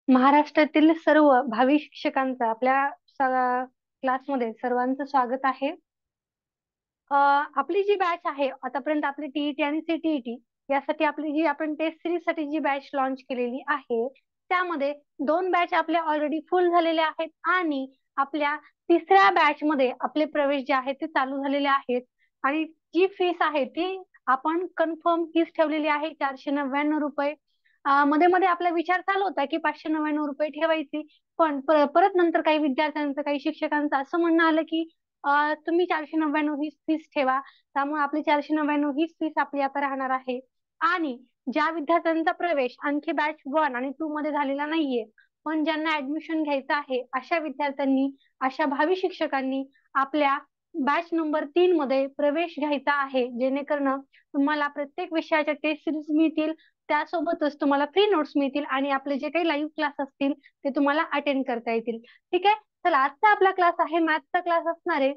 महाराष्ट्रातील सर्व भावी शिक्षकांचं आपल्या क्लासमध्ये सर्वांचं स्वागत आहे. आपली जी बॅच आहे आतापर्यंत आपली टीईटी आणि सीटीईटी यासाठी आपली जी आपण टेस्ट सिरीज साठी जी बॅच लॉन्च केलेली आहे त्यामध्ये दोन बॅच आपल्या ऑलरेडी फुल झालेल्या आहेत आणि आपल्या तिसऱ्या बॅच मध्ये आपले प्रवेश जे आहेत ते चालू झालेले आहेत. आणि जी फीस आहे ती आपण कन्फर्म फीस ठेवलेली आहे 499 रुपये. मध्ये मध्ये आपला विचार चालू होता की 599 रुपये ठेवायची, पण परत नंतर काही विद्यार्थ्यांचं काही शिक्षकांचं असं म्हणणं आलं की तुम्ही 499 ही फीस ठेवा. त्यामुळे आपली 499 हीच फीस आपली आता राहणार आहे. आणि ज्या विद्यार्थ्यांचा प्रवेश आणखी बॅच 1 आणि 2 मध्ये झालेला नाहीये, पण ज्यांना ऍडमिशन घ्यायचं आहे अशा विद्यार्थ्यांनी, अशा भावी शिक्षकांनी आपल्या बॅच नंबर 3 मध्ये प्रवेश घ्यायचा आहे, जेणेकरून तुम्हाला प्रत्येक विषयाच्या टेस्ट सिरीज मिळतील, त्यासोबतच तुम्हाला फ्री नोट्स मिळतील आणि आपले जे काही लाईव्ह क्लास असतील ते तुम्हाला अटेंड करता येतील. ठीक आहे. चला, आजचा आपला क्लास आहे मॅथचा क्लास असणार आहे.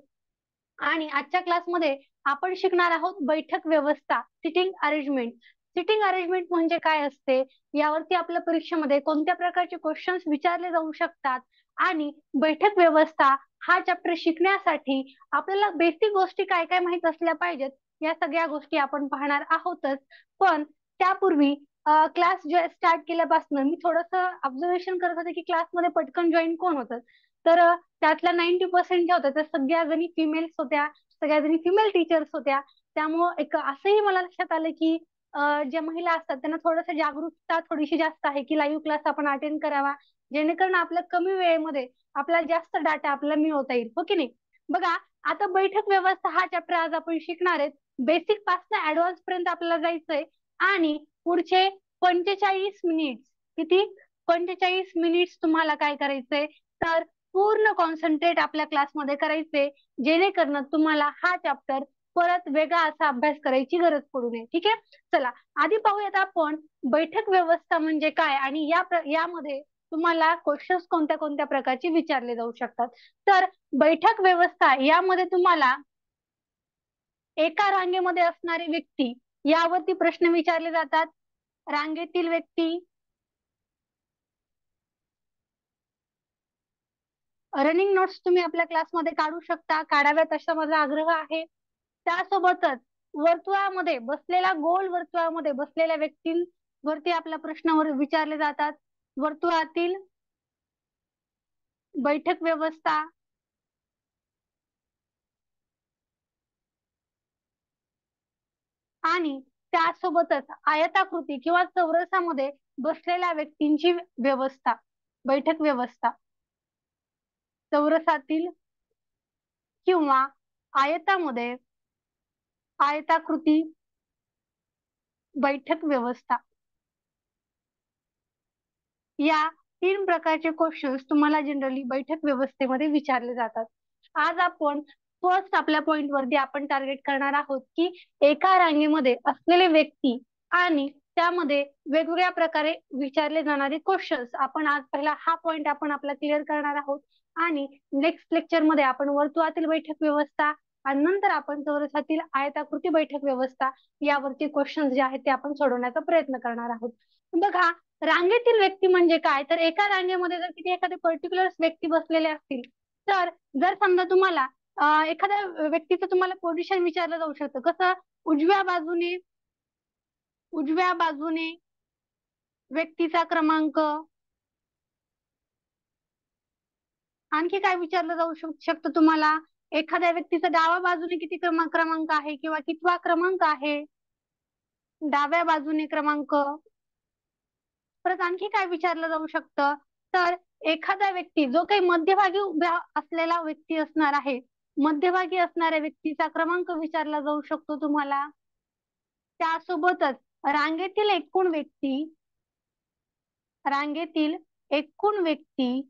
आणि आजच्या क्लासमध्ये आपण शिकणार आहोत बैठक व्यवस्था, सिटिंग अरेंजमेंट. सिटिंग अरेंजमेंट म्हणजे काय असते, यावरती आपल्या परीक्षेमध्ये कोणत्या प्रकारचे क्वेश्चन्स विचारले जाऊ शकतात आणि बैठक व्यवस्था हा चॅप्टर शिकण्यासाठी आपल्याला बेसिक गोष्टी काय काय माहित असल्या पाहिजेत, या सगळ्या गोष्टी आपण पाहणार आहोतच. पण त्यापूर्वी क्लास स्टार्ट केल्यापासून मी थोडस ऑब्झर्वेशन करत होते की क्लासमध्ये पटकन जॉईन कोण होतं. तर त्यातल्या 90% ज्या होत्या त्या सगळ्या जणी फिमेल्स होत्या, सगळ्या जणी फिमेल टीचर्स होत्या. त्यामुळं एक असंही मला लक्षात आलं की ज्या महिला असतात त्यांना थोडंसं जागरूकता थोडीशी जास्त आहे की लाईव्ह क्लास आपण अटेंड करावा, जेणेकरून आपल्या कमी वेळेमध्ये आपल्याला जास्त डाटा आपल्याला मिळवता येईल, हो की नाही. बघा, आता बैठक व्यवस्था हा चॅप्टर आज आपण शिकणार आहेत. बेसिक पासून ऍडव्हान्स पर्यंत आपल्याला जायचंय आणि पुढचे 45 मिनिट, किती, 45 मिनिट तुम्हाला काय करायचंय, तर पूर्ण कॉन्सन्ट्रेट आपल्या क्लासमध्ये करायचे, जेणेकरून तुम्हाला हा चॅप्टर परत वेगळा असा अभ्यास करायची गरज पडू नये. ठीक आहे. चला, आधी पाहूयात आपण बैठक व्यवस्था म्हणजे काय आणि यामध्ये तुम्हाला क्वेश्चन्स कोणत्या कोणत्या प्रकारचे विचारले जाऊ शकतात. तर बैठक व्यवस्था यामध्ये तुम्हाला एका रांगेमध्ये असणारी व्यक्ती यावरती प्रश्न विचारले जातात. रांगेतील व्यक्ती, रनिंग नोट्स तुम्ही आपल्या क्लासमध्ये काढू शकता, काढाव्यात असा माझा आग्रह आहे. त्यासोबतच वर्तुळामध्ये बसलेल्या, गोल वर्तुळामध्ये बसलेल्या व्यक्तींवरती आपल्या प्रश्नावर विचारले जातात. वर्तुळातील बैठक व्यवस्था आणि त्यासोबतच आयताकृती किंवा चौरसामध्ये बसलेल्या व्यक्तींची व्यवस्था, बैठक व्यवस्था, चौरसातील किंवा आयतामध्ये, आयताकृती बैठक व्यवस्था, या 3 प्रकारचे क्वेश्चन्स तुम्हाला जनरली बैठक व्यवस्थेमध्ये विचारले जातात. आज आपण फर्स्ट आपल्या पॉइंट वरती आपण टार्गेट करणार आहोत की एका रांगेमध्ये असलेले व्यक्ती आणि त्यामध्ये वेगवेगळ्या प्रकारे विचारले जाणारे क्वेश्चन्स. आपण आज पहिला हा पॉइंट आपण आपला क्लिअर करणार आहोत आणि नेक्स्ट लेक्चर मध्ये आपण वर्तुळातील बैठक व्यवस्था आणि नंतर आपण चौरसातील आयताकृती बैठक व्यवस्था यावरती क्वेश्चन्स जे आहेत ते आपण सोडवण्याचा प्रयत्न करणार आहोत. बघा, रांगेतील व्यक्ती म्हणजे काय, तर एका रांगेमध्ये जर किती एखादे पर्टिक्युलर व्यक्ती बसलेले असतील, तर जर समजा तुम्हाला एखाद्या व्यक्तीचं तुम्हाला पोझिशन विचारलं जाऊ शकतं, कसं, उजव्या बाजूने, उजव्या बाजूने व्यक्तीचा क्रमांक, आणखी काय विचारलं जाऊ शकतं तुम्हाला, एखाद्या व्यक्तीचा डाव्या बाजूने किती क्रमांक आहे किंवा कितवा क्रमांक आहे, डाव्या बाजूने क्रमांक. परत आणखी काय विचारलं जाऊ शकतं, तर एखादा व्यक्ती जो काही मध्यभागी उभ्या असलेला व्यक्ती असणार आहे, मध्यभागी असणाऱ्या व्यक्तीचा क्रमांक विचारला जाऊ शकतो तुम्हाला. त्यासोबतच रांगेतील एकूण व्यक्ती, रांगेतील एकूण व्यक्ती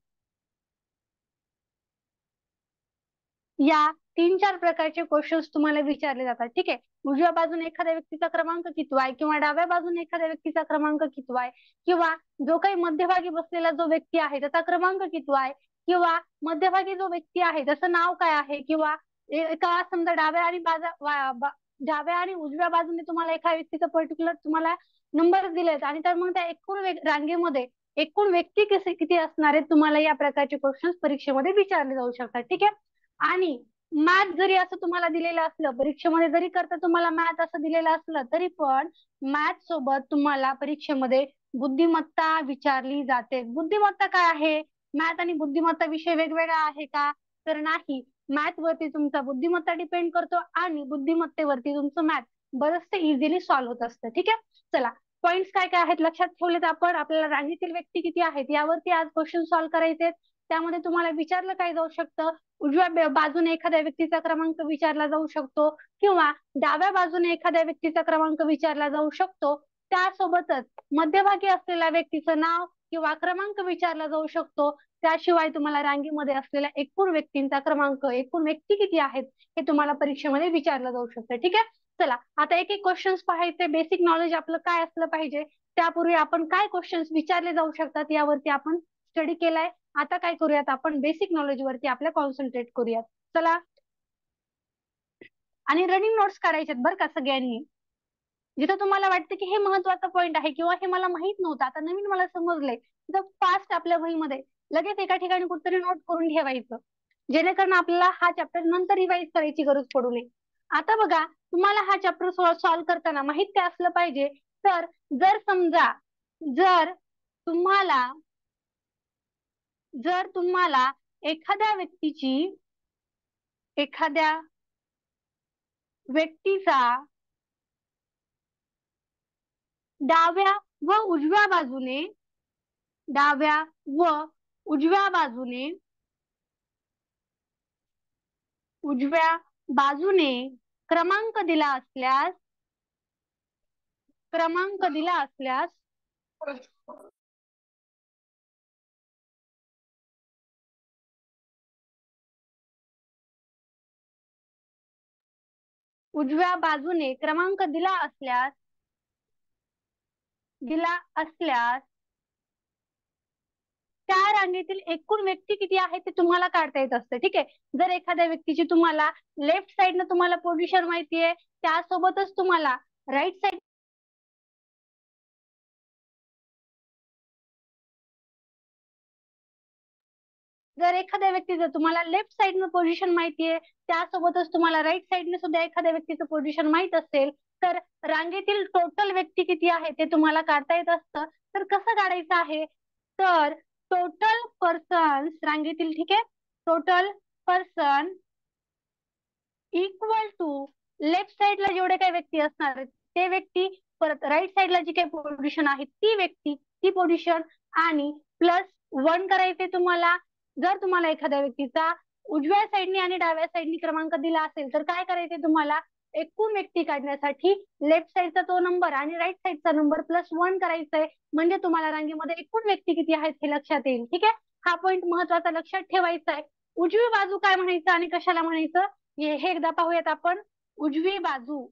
या 3-4 प्रकारचे क्वेश्चन्स तुम्हाला विचारले जातात. ठीक आहे. उजव्या बाजूने एखाद्या व्यक्तीचा क्रमांक कितवा आहे किंवा डाव्या बाजूने एखाद्या व्यक्तीचा क्रमांक कितवा आहे किंवा जो काही मध्यभागी बसलेला जो व्यक्ती आहे त्याचा क्रमांक कितवा आहे किंवा मध्यभागी जो व्यक्ती आहे त्याचं नाव काय आहे किंवा एका समजा डाव्या आणि उजव्या बाजूने तुम्हाला एका व्यक्तीचा पर्टिक्युलर तुम्हाला नंबर दिलेत आणि तर मग त्या एकूण रांगेमध्ये एकूण व्यक्ती किती असणार आहेत, तुम्हाला या प्रकारचे क्वेश्चन परीक्षेमध्ये विचारले जाऊ शकतात. ठीक आहे. आणि मॅथ जरी असं तुम्हाला दिलेलं असलं, परीक्षेमध्ये जरी करता तुम्हाला मॅथ असं दिलेलं असलं, तरी पण मॅथ सोबत तुम्हाला परीक्षेमध्ये बुद्धिमत्ता विचारली जाते. बुद्धिमत्ता काय आहे? मॅथ आणि बुद्धिमत्ता विषय वेगवेगळा आहे का? तर नाही. मॅथ वरती तुमचा बुद्धिमत्ता डिपेंड करतो आणि बुद्धिमत्तेवरती तुमचं मॅथ बरचसे इझिली सॉल्व्ह होत असतं. ठीक आहे. चला, पॉइंट्स काय काय आहेत लक्षात ठेवलेत आपण. आपल्याला रांगेतील व्यक्ती किती आहेत यावरती आज क्वेश्चन सॉल्व्ह करायचे. त्यामध्ये तुम्हाला विचारलं काय जाऊ शकतं, उजव्या बाजूने एखाद्या व्यक्तीचा क्रमांक विचारला जाऊ शकतो किंवा डाव्या बाजूने एखाद्या व्यक्तीचा क्रमांक विचारला जाऊ शकतो. त्यासोबतच मध्यभागी असलेल्या व्यक्तीचं नाव किंवा क्रमांक विचारला जाऊ शकतो. त्याशिवाय तुम्हाला रांगेमध्ये असलेल्या एकूण व्यक्तींचा क्रमांक, एकूण व्यक्ती किती आहेत हे तुम्हाला परीक्षेमध्ये विचारलं जाऊ शकतं. ठीक आहे. चला, आता एक एक क्वेश्चन्स पाहायचे. बेसिक नॉलेज आपलं काय असलं पाहिजे, त्यापूर्वी आपण काय क्वेश्चन्स विचारले जाऊ शकतात यावरती आपण स्टडी केलाय. आता काय करूयात, आपण बेसिक नॉलेज वरती आपल्या कॉन्सन्ट्रेट करूयात. चला, आणि रनिंग नोट्स काढायच्यात बरं का सगळ्यांनी. जिथं तुम्हाला वाटतं की हे महत्वाचा पॉईंट आहे किंवा हे मला माहित नव्हतं, आता नवीन मला समजलंय, तिथं फास्ट आपल्या वहीमध्ये लगेच एका ठिकाणी कुठतरी नोट करून ठेवायचं, जेणेकरून आपल्याला हा चॅप्टर नंतर रिवाइज करायची गरज पडू नये. आता बघा, तुम्हाला हा चॅप्टर सॉल्व्ह करताना माहित काय असलं पाहिजे, तर जर समजा जर तुम्हाला एखाद्या व्यक्तीचा डाव्या व उजव्या बाजूने उजव्या बाजूने क्रमांक दिला असल्यास उजव्या बाजूने क्रमांक दिला असल्यास त्या रांगेतील एकूण व्यक्ती किती आहेत ते तुम्हाला काढता येत असतं. ठीक आहे. जर एखाद्या व्यक्तीची तुम्हाला लेफ्ट साइडनं तुम्हाला पोझिशन माहितीये, त्यासोबतच तुम्हाला राईट साइड जर एखाद्या व्यक्तीचं तुम्हाला लेफ्ट साइडनं पोझिशन माहितीये, त्यासोबतच तुम्हाला राईट साइडने सुद्धा एखाद्या व्यक्तीचं पोझिशन माहित असेल, तर रांगेतील टोटल व्यक्ती किती आहे ते तुम्हाला काढता येत असतं. तर कसं काढायचं आहे, तर टोटल पर्सन रांगेतील, ठीक आहे, total person equal to left साइडला जेवढे काही व्यक्ती असणार आहेत ते व्यक्ती, परत राईट साइडला जी काही पोझिशन आहे ती व्यक्ती, ती पोझिशन, आणि प्लस 1 करायचे तुम्हाला. जर तुम्हाला एखाद्या व्यक्तीचा उजव्या साईडनी आणि डाव्या साईडनी क्रमांक दिला असेल, तर काय करायचे तुम्हाला, एकूण व्यक्ती काढण्यासाठी लेफ्ट साइडचा तो नंबर आणि राईट साइडचा नंबर प्लस 1 करायचंय, म्हणजे तुम्हाला रांगेमध्ये एकूण व्यक्ती किती आहेत हे लक्षात येईल. ठीक आहे. हा पॉईंट महत्वाचा लक्षात ठेवायचा आहे. उजवी बाजू काय म्हणायचं आणि कशाला म्हणायचं हे एकदा पाहूयात आपण. उजवी बाजू,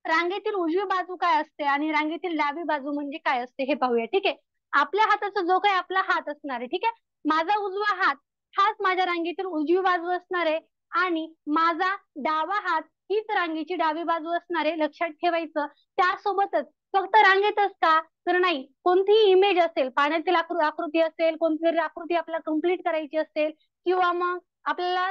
रांगेतील उजवी बाजू काय असते आणि रांगेतील डावी बाजू म्हणजे काय असते हे पाहूया. ठीक आहे. आपल्या हाताचा जो काही आपला हात असणार आहे, ठीक आहे, माझा उजवा हात हाच माझ्या रांगेतील उजवी बाजू असणार आहे आणि माझा डावा हात हीच रांगेची डावी बाजू असणार आहे, लक्षात ठेवायचं. त्यासोबतच फक्त रांगेतच का, तर नाही, कोणतीही इमेज असेल, पाण्यातील आकृती असेल, कोणतीतरी आकृती आपल्याला कंप्लीट करायची असेल, किंवा मग आपल्याला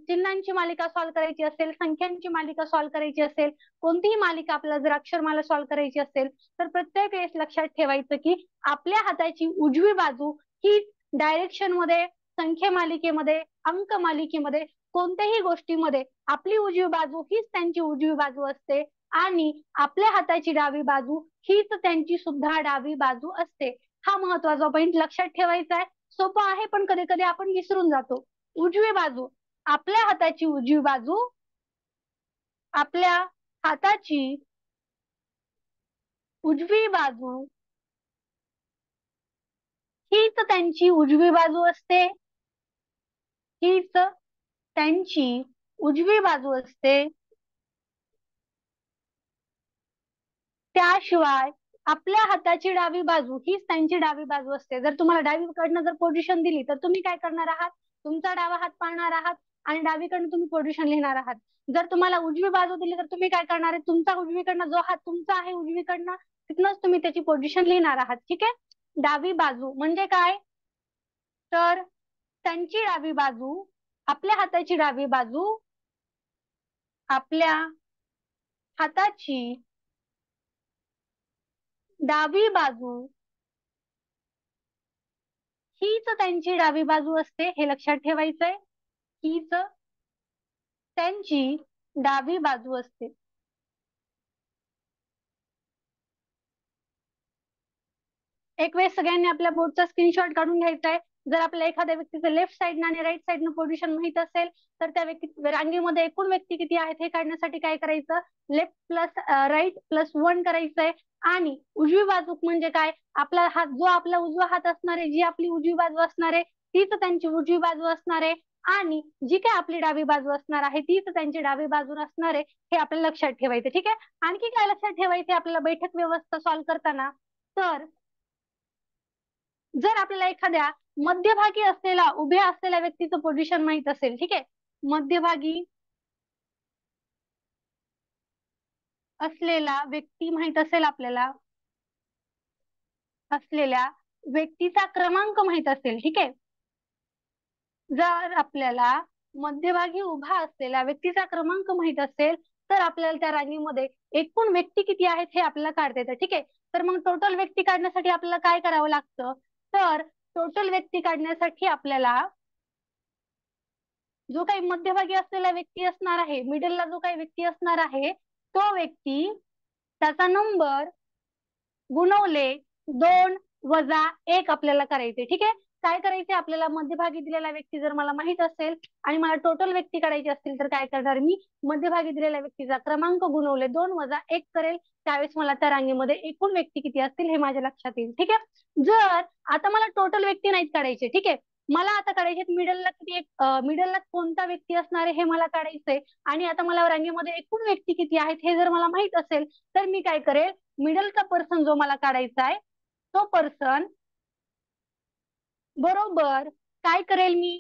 चिन्हांची मालिका सॉल्व्ह करायची असेल, संख्यांची मालिका सॉल्व्ह करायची असेल, कोणतीही मालिका आपल्याला जर अक्षरमाला सॉल्व्ह करायची असेल, तर प्रत्येक वेळेस लक्षात ठेवायचं की आपल्या हाताची उजवी बाजू ही डायरेक्शन मध्ये, संख्या मालिकेमध्ये, अंक मालिकेमध्ये, कोणत्याही गोष्टीमध्ये आपली उजवी बाजू हीच त्यांची उजवी बाजू असते आणि आपल्या हाताची डावी बाजू हीच त्यांची सुद्धा डावी बाजू असते. हा महत्वाचा पॉईंट लक्षात ठेवायचा आहे. सोपं आहे पण कधी कधी आपण विसरून जातो. उजवी बाजू, आपल्या हाताची उजवी बाजू, आपल्या हाताची उजवी बाजू हीच त्यांची उजवी बाजू असते, हीच त्यांची उजवी बाजू असते. त्याशिवाय आपल्या हाताची डावी बाजू हीच त्यांची डावी बाजू असते. जर तुम्हाला डावीकडनं जर पोझिशन दिली तर तुम्ही काय करणार आहात, तुमचा डावा हात पाळणार आहात आणि डावीकडनं तुम्ही पोझिशन लिहिणार आहात. जर तुम्हाला उजवी बाजू दिली तर तुम्ही काय करणार आहे, तुमचा उजवीकडनं जो हात तुमचा आहे उजवीकडनं, तिथनच तुम्ही त्याची पोझिशन लिहिणार आहात. ठीक आहे. डावी बाजू म्हणजे काय, तर त्यांची डावी बाजू, आपल्या हाताची डावी बाजू, आपल्या हाताची डावी बाजू हीच त्यांची डावी बाजू असते, हे लक्षात ठेवायचंय. हीच त्यांची डावी बाजू असते. एक वेळेस सगळ्यांनी आपल्या बोर्डचा स्क्रीनशॉट काढून घ्यायचा आहे. जर आपल्या एखाद्या व्यक्तीचं लेफ्ट साईडनं आणि राईट साईडनं पोझिशन माहित असेल तर त्या व्यक्ती रांगेमध्ये एकूण व्यक्ती किती आहेत हे काढण्यासाठी काय करायचं, लेफ्ट प्लस राईट प्लस 1 करायचंय. आणि उजवी बाजू म्हणजे काय, आपला हात जो आपला उजवा हात असणार आहे, जी आपली उजवी बाजू असणार आहे तीच त्यांची उजवी बाजू असणार आहे, आणि जी काय आपली डावी बाजू असणार आहे तीच त्यांची डावी बाजू असणार आहे, हे आपल्याला लक्षात ठेवायचं. ठीक आहे. आणखी काय लक्षात ठेवायचे आपल्याला बैठक व्यवस्था सॉल्व्ह करताना, तर जर आपल्याला एखाद्या मध्यभागी असलेला उभ्या असलेल्या व्यक्तीचं पोझिशन माहित असेल, ठीक आहे, मध्यभागी असलेला व्यक्ती माहित असेल आपल्याला, असलेल्या व्यक्तीचा क्रमांक माहित असेल, ठीक आहे, जर आपल्याला मध्यभागी उभा असलेल्या व्यक्तीचा क्रमांक माहित असेल तर आपल्याला त्या रांगेमध्ये एकूण व्यक्ती किती आहेत हे आपल्याला काढता येतं. ठीक आहे. तर मग टोटल व्यक्ती काढण्यासाठी आपल्याला काय करावं लागतं, तर टोटल व्यक्ती काढण्यासाठी आपल्याला जो काही मध्यभागी असलेला व्यक्ती असणार आहे, मिडलला जो काही व्यक्ती असणार आहे, तो व्यक्ती त्याचा नंबर गुणवले 2 वजा 1 आपल्याला करायचे. ठीक आहे. काय करायचे, आपल्याला मध्यभागी दिलेला व्यक्ती जर मला माहित असेल आणि मला टोटल व्यक्ती काढायची असतील तर काय करणार मी, मध्यभागी दिलेल्या व्यक्तीचा क्रमांक गुणवले 2 वजा 1 करेल. त्यावेळेस मला त्या रांगेमध्ये एकूण व्यक्ती किती असतील हे माझ्या लक्षात येईल. ठीक आहे. जर आता मला टोटल व्यक्ती नाहीत काढायचे, ठीक आहे, मला आता काढायचे मिडलला किती, मिडलला कोणता व्यक्ती असणार आहे हे मला काढायचंय, आणि आता मला रांगेमध्ये एकूण व्यक्ती किती आहेत हे जर मला माहित असेल तर मी काय करेल, मिडलचा पर्सन जो मला काढायचा आहे तो पर्सन बरोबर काय करेल मी,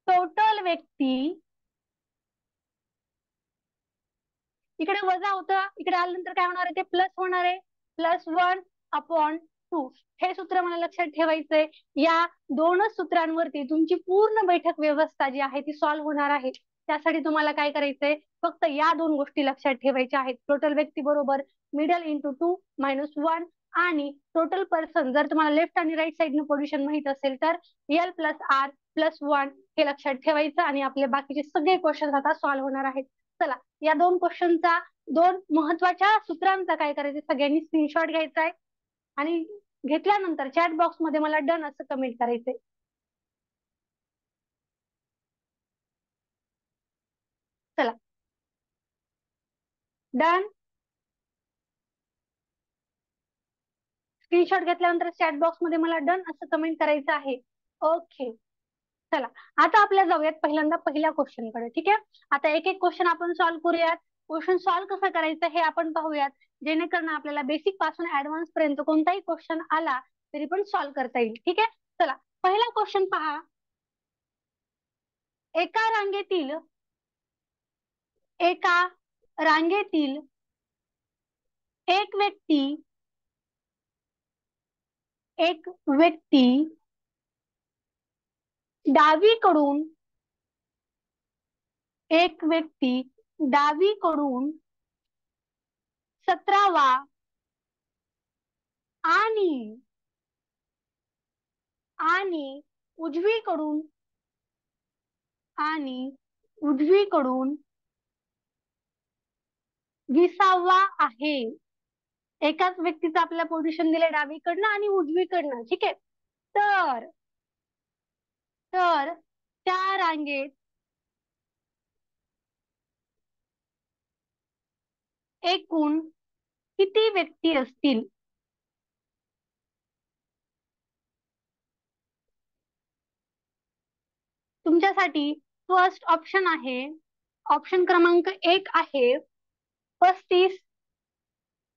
टोटल व्यक्ती, इकडे वजा होतं, इकडे आल्यानंतर काय होणार आहे, ते प्लस होणार आहे, +1/2. हे सूत्र मला लक्षात ठेवायचंय. या दोनच सूत्रांवरती तुमची पूर्ण बैठक व्यवस्था जी आहे ती सॉल्व्ह होणार आहे. त्यासाठी तुम्हाला काय करायचंय, फक्त या दोन गोष्टी लक्षात ठेवायच्या आहेत. टोटल व्यक्ती बरोबर मिडल इंटू 2 - 1, आणि टोटल पर्सन जर तुम्हाला लेफ्ट आणि राईट साईडनं पोझिशन माहित असेल तर L + R + 1 हे लक्षात ठेवायचं, आणि आपले बाकीचे सगळे क्वेश्चन आता सॉल्व्ह होणार आहेत. चला, या दोन क्वेश्चनचा, दोन महत्वाच्या सूत्रांचा काय करायचं, सगळ्यांनी स्क्रीनशॉट घ्यायचा आहे आणि घेतल्यानंतर चॅट बॉक्स मध्ये मला डन असं कमेंट करायचंय. चला, डन. स्क्रीनशॉट घेतल्यानंतर चॅट बॉक्स मध्ये मला डन असं कमेंट करायचं आहे. ओके. चला, आता आपल्या जाऊयात पहिल्यांदा पहिल्या क्वेश्चन कडे. ठीक आहे. आता एक एक क्वेश्चन आपण सॉल्व्ह करूयात. क्वेश्चन सॉल्व्ह कसं करायचं हे आपण पाहूयात, जेणेकरून आपल्याला बेसिक पासून ऍडव्हान्स पर्यंत कोणताही क्वेश्चन आला तरी पण सॉल्व्ह करता येईल. ठीक आहे. चला, पहिला क्वेश्चन पहा. एका रांगेतील एका रांगेतील एक व्यक्ती डावीकडून एक व्यक्ती डावीकडून 17वा आणि आणि उजवीकडून उजवीकडून 20वा आहे. एकाच व्यक्तीचं आपल्याला पोझिशन दिलंय डावीकडनं आणि उजवीकडनं. ठीक आहे. तर तर त्या रांगेत एकूण किती व्यक्ती असतील, तुमच्यासाठी फर्स्ट ऑप्शन आहे, ऑप्शन क्रमांक 1 आहे 35,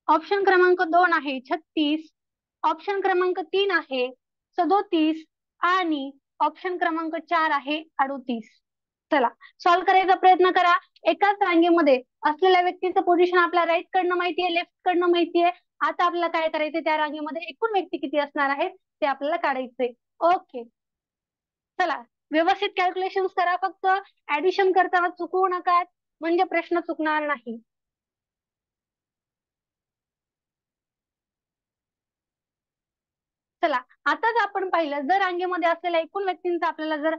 ऑप्शन क्रमांक 2 आहे 36, ऑप्शन क्रमांक 3 आहे 37, आणि ऑप्शन क्रमांक 4 आहे 38. चला, सॉल्व्ह करायचा प्रयत्न करा. एकाच रांगेमध्ये असलेल्या व्यक्तीचं पोझिशन आपल्याला राईट कडनं माहितीये, लेफ्ट कडनं माहितीये, आता आपल्याला काय करायचंय, त्या रांगेमध्ये एकूण व्यक्ती किती असणार आहेत ते आपल्याला काढायचंय. ओके, चला व्यवस्थित कॅल्क्युलेशन करा, फक्त ऍडिशन करताना चुकवू नका, म्हणजे प्रश्न चुकणार नाही. चला, आताच आपण पाहिलं, जर रांगेमध्ये असलेल्या एकूण व्यक्तींचा आपल्याला जर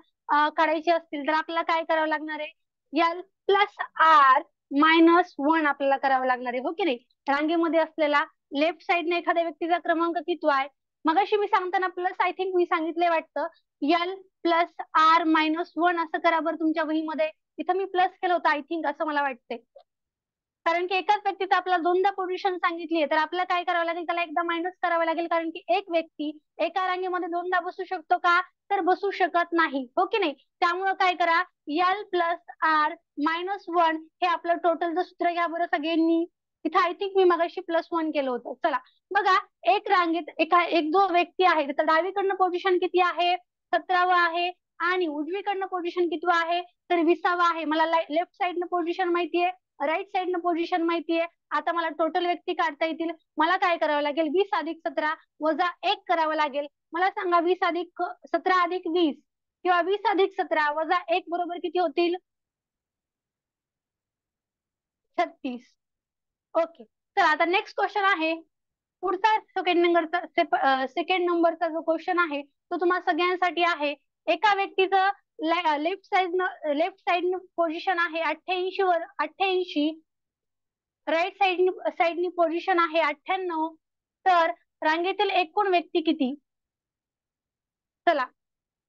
काढायचे असतील तर आपल्याला काय करावं लागणार आहे, L plus R minus one आपल्याला करावं लागणार आहे, हो की नाही. रांगेमध्ये असलेला लेफ्ट साइडने एखाद्या व्यक्तीचा क्रमांक किती आहे, मगाशी मी सांगताना प्लस आय थिंक मी सांगितले वाटतं, L plus R minus one असं करा बरं तुमच्या वहीमध्ये. इथं मी प्लस केलं होतं आय थिंक, असं मला वाटतंय. कारण की एकाच व्यक्तीचं आपल्याला दोनदा पोझिशन सांगितली आहे, तर आपल्याला काय करावं लागेल, त्याला एकदा मायनस करावं लागेल, कारण की एक व्यक्ती एका रांगेमध्ये दोनदा बसू शकतो का, तर बसू शकत नाही, हो की नाही. त्यामुळे काय करा, L plus R minus one हे आपलं टोटलचं सूत्र घ्या बरं सगळ्यांनी. इथं आय थिंक मी मगाशी प्लस वन केलं होतं. चला बघा, एक रांगेत एक जो व्यक्ती आहे तर डावीकडनं पोझिशन किती आहे, 17वा आहे, आणि उजवीकडनं पोझिशन किती आहे, तर 20वा आहे. मला लेफ्ट साइडनं पोझिशन माहितीये, राईट साइडनं पोझिशन माहितीये. आता मला टोटल व्यक्ती काढता येतील. मला काय करावं लागेल, 20+17 वजा 1 करावं लागेल. मला सांगा, 20+17 अधिक 20 किंवा 20+17 वजा 1 बरोबर किती होतील, 36. ओके, तर आता नेक्स्ट क्वेश्चन आहे. पुढचा सेकंड नंबरचा जो क्वेश्चन आहे तो तुम्हाला सगळ्यांसाठी आहे. एका व्यक्तीचं लेफ्ट साइड पोझिशन आहे 88 वर 88, राईट साइडनी पोझिशन आहे 98, तर रांगेतील एकूण व्यक्ती किती. चला,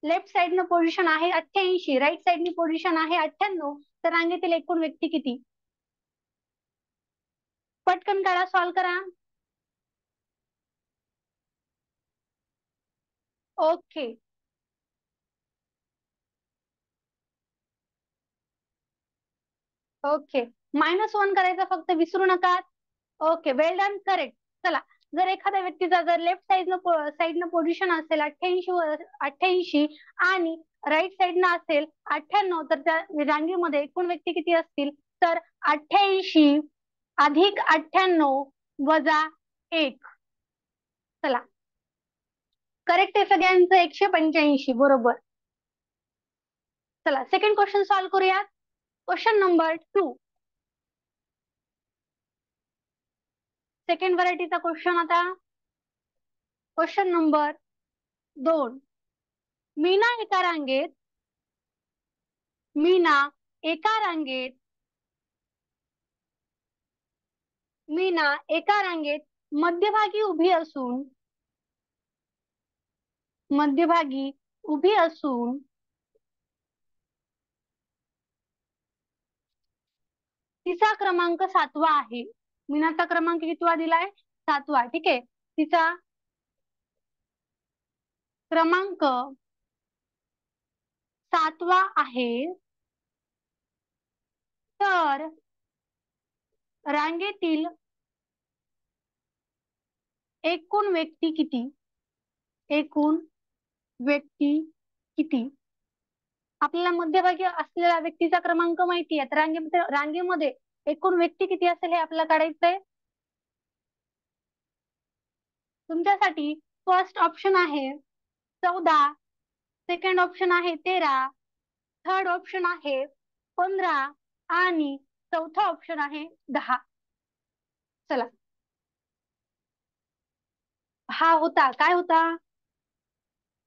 लेफ्ट साइडनं पोझिशन आहे 88, राईट साइडनी पोझिशन आहे 98, तर रांगेतील एकूण व्यक्ती किती. पटकन काढा, सॉल्व करा. ओके, ओके, -1 करायचं फक्त, विसरू नका. ओके, वेल डन, करेक्ट. चला, जर एखाद्या व्यक्तीचा जर लेफ्ट साइडनं पोझिशन असेल 88 आणि राईट साइडनं असेल 98, तर त्या रांगेमध्ये एकूण व्यक्ती किती असतील, तर 88 अधिक 98 वजा 1. चला, करेक्ट आहे सगळ्यांचं, 185 बरोबर. चला, सेकंड क्वेश्चन सॉल्व्ह करूया. क्वेश्चन नंबर 2, सेकंड व्हरायटीचा क्वेश्चन. आता क्वेश्चन नंबर 2, मीना एका रांगेत मीना एका रांगेत मीना एका रांगेत मध्यभागी उभी असून तिचा क्रमांक 7वा आहे. मीनाचा क्रमांक कितवा दिलाय, 7वा, ठीक आहे. तिचा क्रमांक 7वा आहे, तर रांगेतील एकूण व्यक्ती किती. एकूण व्यक्ती किती. आपल्याला मध्यभागी असलेल्या व्यक्तीचा क्रमांक माहिती आहे, तर रांगेमध्ये एकूण व्यक्ती किती असेल हे आपल्याला काढायचंय. तुमच्यासाठी फर्स्ट ऑप्शन आहे 14, सेकंड ऑप्शन आहे 13, थर्ड ऑप्शन आहे 15 आणि चौथा ऑप्शन आहे 10. चला, हा होता, काय होता,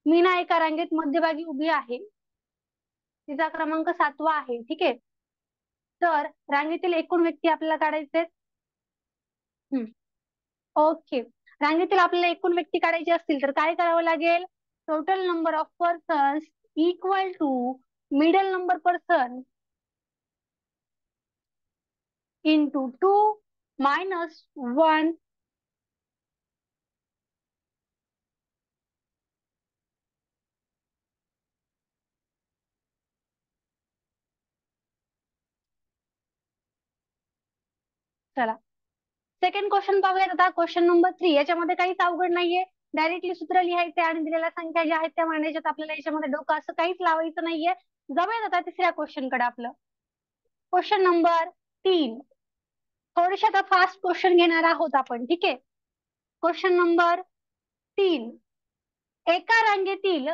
मीना एका रांगेत मध्यभागी उभी आहे, तिचा क्रमांक 7वा आहे, ठीक आहे. तर रांगेतील एकूण व्यक्ती आपल्याला काढायचे. ओके, रांगेतील आपल्याला एकूण व्यक्ती काढायची असतील तर काय करावं लागेल, total number of persons equal to middle number person into 2 minus 1. चला, सेकंड क्वेश्चन पाहूयात. आता क्वेश्चन नंबर 3, याच्यामध्ये काहीच अवघड नाहीये, डायरेक्टली सूत्र लिहायचे आणि दिलेल्या संख्या ज्या आहेत त्या मांडायच्यात. आपल्याला याच्यामध्ये डोकं असं काहीच लावायचं नाहीये. जाऊयात आता तिसऱ्या क्वेश्चन कडे. आपलं क्वेश्चन नंबर 3, थोडेसे आता फास्ट क्वेश्चन घेणार आहोत आपण, ठीक आहे. क्वेश्चन नंबर 3, एका रांगेतील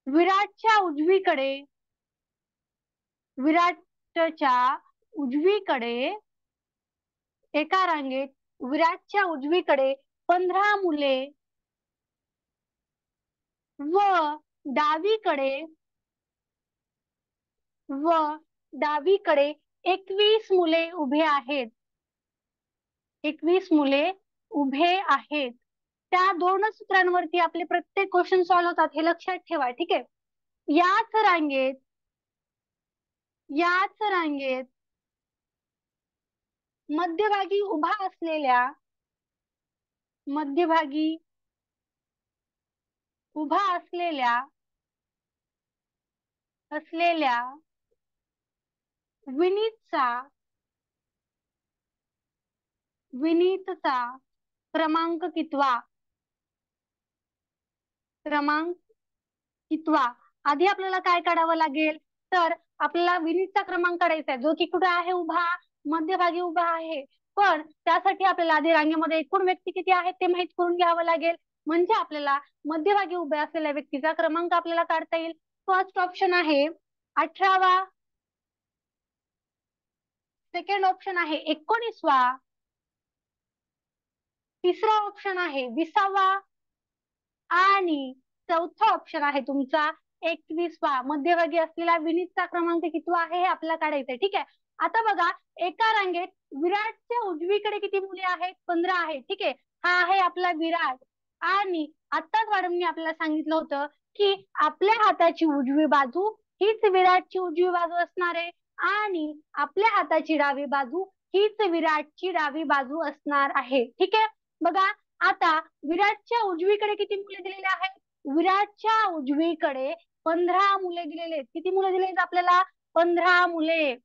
विराटच्या उजवीकडे एका रांगेत विराटच्या उजवीकडे 15 मुले व डावीकडे व डावीकडे 21 मुले उभे आहेत. 21 मुले उभे आहेत. त्या दोन सूत्रांवरती आपले प्रत्येक क्वेश्चन सॉल्व्ह होतात, हे लक्षात ठेवा. ठीक आहे. याच रांगेत मध्यभागी उभा असलेल्या विनीतचा क्रमांक कितवा? आधी आपल्याला काय काढावं लागेल, तर आपल्याला विनीतचा क्रमांक काढायचा आहे, जो की कुठे आहे उभा, मध्यभागी उभा आहे. पण त्यासाठी आपल्याला आधी रांगेमध्ये एकूण व्यक्ती किती आहेत ते माहित करून घ्यावं लागेल. म्हणजे आपल्याला मध्यभागी उभ्या असलेल्या व्यक्तीचा क्रमांक आपल्याला काढता येईल. फर्स्ट ऑप्शन आहे 18वा, सेकंड ऑप्शन आहे 19वा, तिसरा ऑप्शन आहे 20वा आणि चौथा ऑप्शन आहे तुमचा 21वा. मध्यभागी असलेला विनीतचा क्रमांक कितवा आहे हे आपल्याला काढायचंय. ठीक आहे. आता बघा, एका रांगेत विराटच्या उजवीकडे किती मुले आहेत? 15 आहेत. ठीक आहे. हा आहे आपला विराट. आणि आत्ताच मॅडमनी आपल्याला सांगितलं होतं की आपल्या हाताची उजवी बाजू हीच विराटची उजवी बाजू असणार आहे आणि आपल्या हाताची डावी बाजू हीच विराटची डावी बाजू असणार आहे. ठीक आहे. बघा, आता विराटच्या उजवीकडे किती मुले दिलेले आहेत? विराटच्या उजवीकडे 15 मुले दिलेले आहेत. किती मुले दिले आहेत आपल्याला? 15 मुले.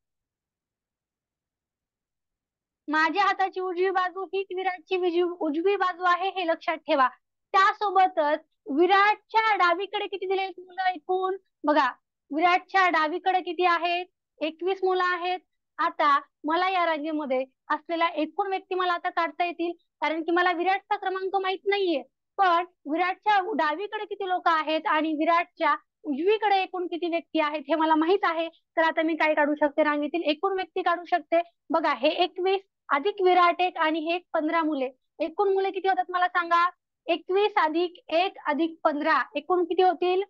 माझ्या हाताची उजवी बाजू हीच विराटची उजवी बाजू आहे, हे लक्षात ठेवा. त्यासोबतच विराटच्या डावीकडे किती दिले आहेत मुलं एकूण? बघा, विराटच्या डावीकडे किती आहेत? 21 मुलं आहेत. आता मला या रांगेमध्ये असलेला एकूण व्यक्ती मला आता काढता येतील, कारण की मला विराटचा क्रमांक माहित नाहीये. पण विराटच्या डावीकडे किती लोक आहेत आणि विराटच्या उजवीकडे एकूण किती व्यक्ती आहेत हे मला माहित आहे. तर आता मी काय काढू शकते? रांगेतील एकूण व्यक्ती काढू शकते. बघा, हे 21 अधिक विराट एक आणि हे 15 मुले, एकूण मुले किती होतात मला सांगा? 21 अधिक 1 अधिक 15, एकूण किती होतील?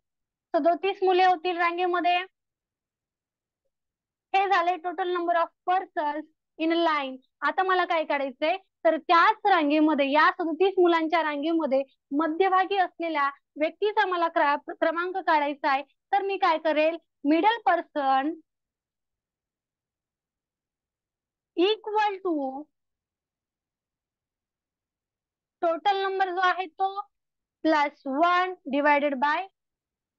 37 मुले होतील रांगेमध्ये. हे झाले total number of persons in line. आता मला काय काढायचंय, तर त्याच रांगेमध्ये, या 37 मुलांच्या रांगेमध्ये मध्यभागी असलेल्या व्यक्तीचा मला क्रमांक काढायचा आहे. तर मी काय करेल, middle person equal to total number जो आहे तो +1 डिवायडेड बाय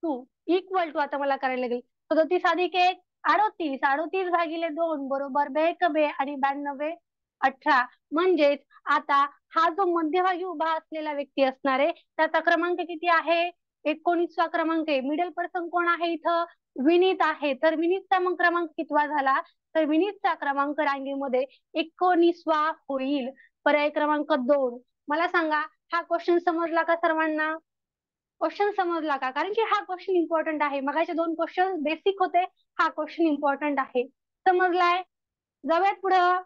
2 इक्वल टू, आता मला करायला लागेल 37 अधिक 1 38, 38 भागिले 2 बरोबर 2 आणि 92 18. म्हणजेच आता हा जो मध्यभागी उभा असलेला व्यक्ती असणार आहे त्याचा क्रमांक किती आहे? 19वा क्रमांक आहे. मिडल पर्सन कोण आहे इथं? विनीत आहे. तर विनीतचा मग क्रमांक कितवा झाला? तर विनीतचा क्रमांक रांगेमध्ये 19वा होईल. पर्याय क्रमांक 2. मला सांगा, हा क्वेश्चन समजला का सर्वांना? क्वेश्चन समजला का? कारण की हा क्वेश्चन इम्पॉर्टंट आहे. मगाचे 2 क्वेश्चन बेसिक होते, हा क्वेश्चन इम्पॉर्टंट आहे. समजलाय? जाऊयात पुढं.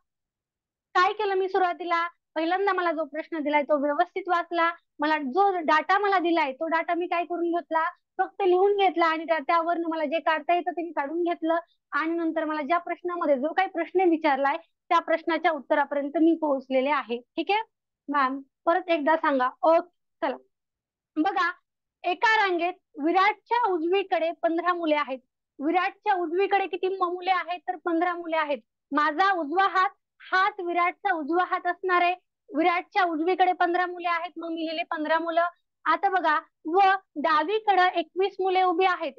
काय केलं मी सुरुवातीला? पहिल्यांदा मला जो प्रश्न दिलाय तो व्यवस्थित वाचला. मला जो डाटा मला दिलाय तो डाटा मी काय करून घेतला? फक्त लिहून घेतला आणि त्यावर मला जे काढता येतं ते मी काढून घेतलं. आणि नंतर मला ज्या प्रश्नामध्ये जो काही प्रश्न विचारलाय त्या प्रश्नाच्या उत्तरापर्यंत मी पोहोचलेले आहे. ठीक आहे मॅम, परत एकदा सांगा. ओके, चला बघा, एका रांगेत विराटच्या उजवीकडे 15 मुले आहेत. विराटच्या उजवीकडे किती मुले आहेत? तर 15 मुले आहेत. माझा उजवा हात हाच विराटचा उजवा हात असणार आहे. विराटच्या उजवीकडे 15 मुले आहेत, मग मी लिहिले 15 मुलं. आता बघा, व डावीकडे 21 मुले उभी आहेत.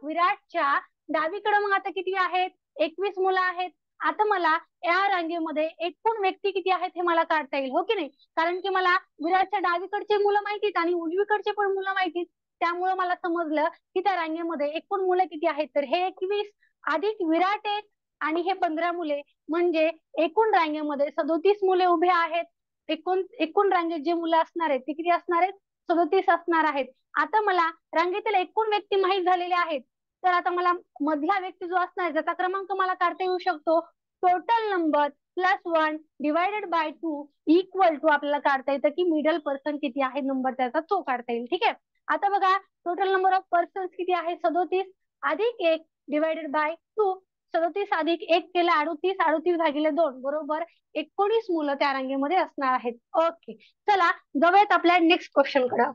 विराटच्या डावीकडे मग आता किती आहेत? 21 मुलं आहेत. आता मला या रांगेमध्ये एकूण व्यक्ती किती आहेत हे मला काढता येईल, हो की नाही? कारण की मला विराटच्या डावीकडचे मुलं माहितीत आणि उजवीकडचे पण मुलं माहितीत. त्यामुळे मला समजलं की त्या रांगेमध्ये एकूण मुलं किती आहेत, तर हे 21 अधिक विराट 1 आणि हे 15 मुले, म्हणजे एकूण रांगेमध्ये 37 मुले उभे आहेत. एकूण एकूण रांगेत जे मुलं असणार आहेत ते किती असणार आहेत, 37 असणार आहेत. आता मला रांगेतील एकूण व्यक्ती माहीत झालेले आहेत, तर आता मला मधला व्यक्ती जो असणार आहे त्याचा क्रमांक मला काढता येऊ शकतो. Total number plus 1 divided by 2 equal to आपल्याला काढता येतं की मिडल पर्सन किती आहे नंबर त्याचा तो काढता येईल. ठीक आहे, आता बघा टोटल नंबर ऑफ पर्सन किती आहे, 37 अधिक 1 डिवायडेड बाय 2. 37 अधिक 1 केलं 38, 38 भागिले 2 बरोबर 19 मुलं त्या रांगेमध्ये असणार आहेत. ओके, चला जाऊयात आपल्या नेक्स्ट क्वेश्चन कडे.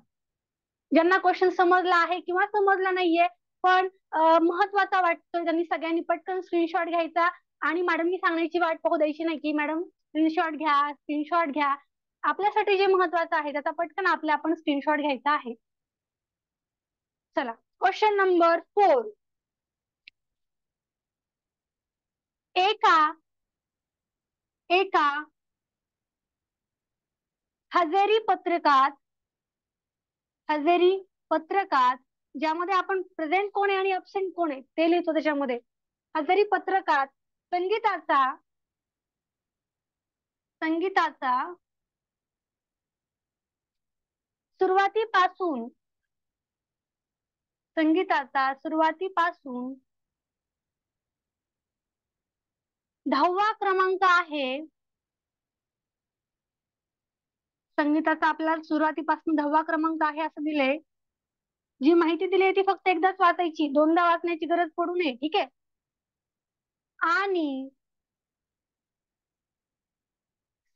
ज्यांना क्वेश्चन समजला आहे किंवा समजला नाहीये पण महत्वाचा वाटतो त्यांनी सगळ्यांनी पटकन स्क्रीनशॉट घ्यायचा आणि मॅडमनी सांगण्याची वाट पाहू द्यायची नाही की मॅडम स्क्रीनशॉट घ्या स्क्रीनशॉट घ्या. आपल्यासाठी जे महत्वाचं आहे त्याचा पटकन आपण स्क्रीनशॉट घ्यायचा आहे. चला क्वेश्चन नंबर 4. एका हजेरी पत्रकात ज्यामध्ये आपण प्रेझेंट कोण आहे आणि अब्सेंट कोण आहे ते लिहितो, त्याच्यामध्ये हजेरी पत्रकात संगीताचा सुरुवातीपासून 10वा क्रमांक आहे. संगीताचा आपल्याला सुरुवातीपासून 10वा क्रमांक आहे असं दिलंय. जी माहिती दिली आहे ती फक्त एकदाच वाचायची, दोनदा वाचण्याची गरज पडू नये. ठीक आहे, आणि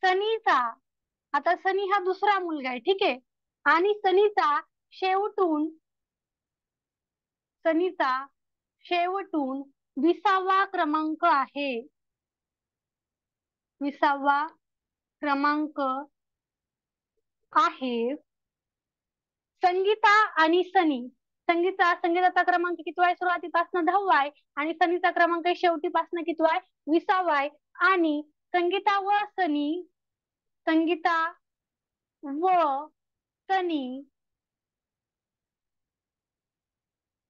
सनीचा, आता सनी हा दुसरा मुलगा आहे. ठीक आहे, आणि सनीचा शेवटून 20वा क्रमांक आहे. 20वा क्रमांक आहे. संगीता आणि सनी, संगीताचा क्रमांक किती आहे, सुरुवातीपासून 10वा आहे आणि सनीचा क्रमांक शेवटीपासून किती आहे, 20वा आहे. आणि संगीता व सनी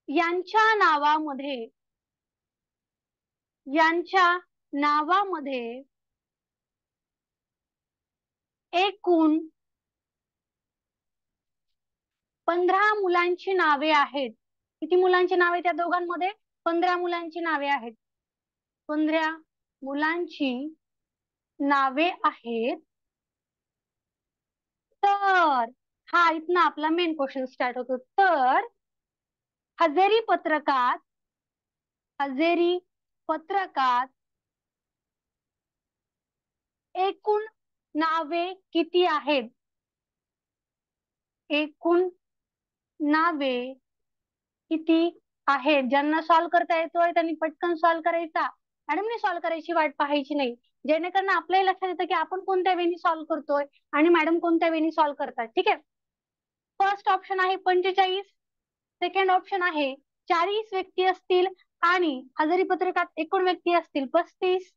यांच्या नावामध्ये एकूण 15 मुलांची नावे आहेत. किती मुलांची नावे त्या दोघांमध्ये, 15 मुलांची नावे आहेत. 15 मुलांची नावे आहेत. तर हा इथनं आपला मेन क्वेश्चन स्टार्ट होतो. तर हजेरी पत्रकात एकूण नावे किती आहेत, एकूण नावे किती आहेत. ज्यांना सॉल्व्ह करता येतोय त्यांनी पटकन सॉल्व्ह करायचा, मॅडमने सॉल्व्ह करायची वाट पाहायची नाही, जेणेकरून आपल्याही लक्षात येतं की आपण कोणत्या वेनी सॉल्व्ह करतोय आणि मॅडम कोणत्या वेनी सॉल्व्ह करतात. ठीक आहे, फर्स्ट ऑप्शन आहे 45, सेकंड ऑप्शन आहे 40 व्यक्ती असतील आणि हजेरी पत्रकात एकूण व्यक्ती असतील 35,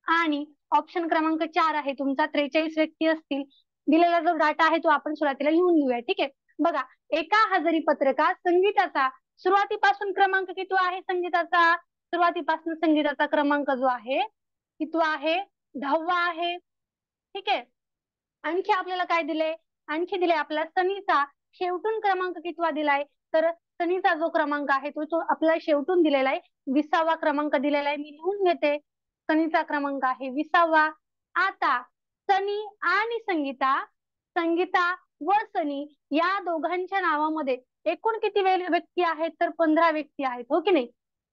आणि ऑप्शन क्रमांक 4 आहे तुमचा 43 व्यक्ती असतील. दिलेला जो डाटा आहे तो आपण सुरुवातीला लिहून घेऊया. ठीक आहे, बघा एका हजेरी पत्रकात संगीताचा सुरुवातीपासून क्रमांक किती आहे, सुरुवातीपासून संगीताचा क्रमांक जो आहे किती आहे, 10वा आहे. ठीक आहे, आणखी आपल्याला काय दिले, आणखी दिले आपला सनीचा शेवटून क्रमांक कितवा दिलाय, तर सनीचा जो क्रमांक आहे तो आपल्याला शेवटून दिलेला आहे, 20वा क्रमांक दिलेला आहे. मी लिहून घेते, सनीचा क्रमांक आहे 20वा. आता सनी आणि संगीता व सनी या दोघांच्या नावामध्ये एकूण किती व्यक्ती आहेत, तर 15 व्यक्ती आहेत. हो की नाही,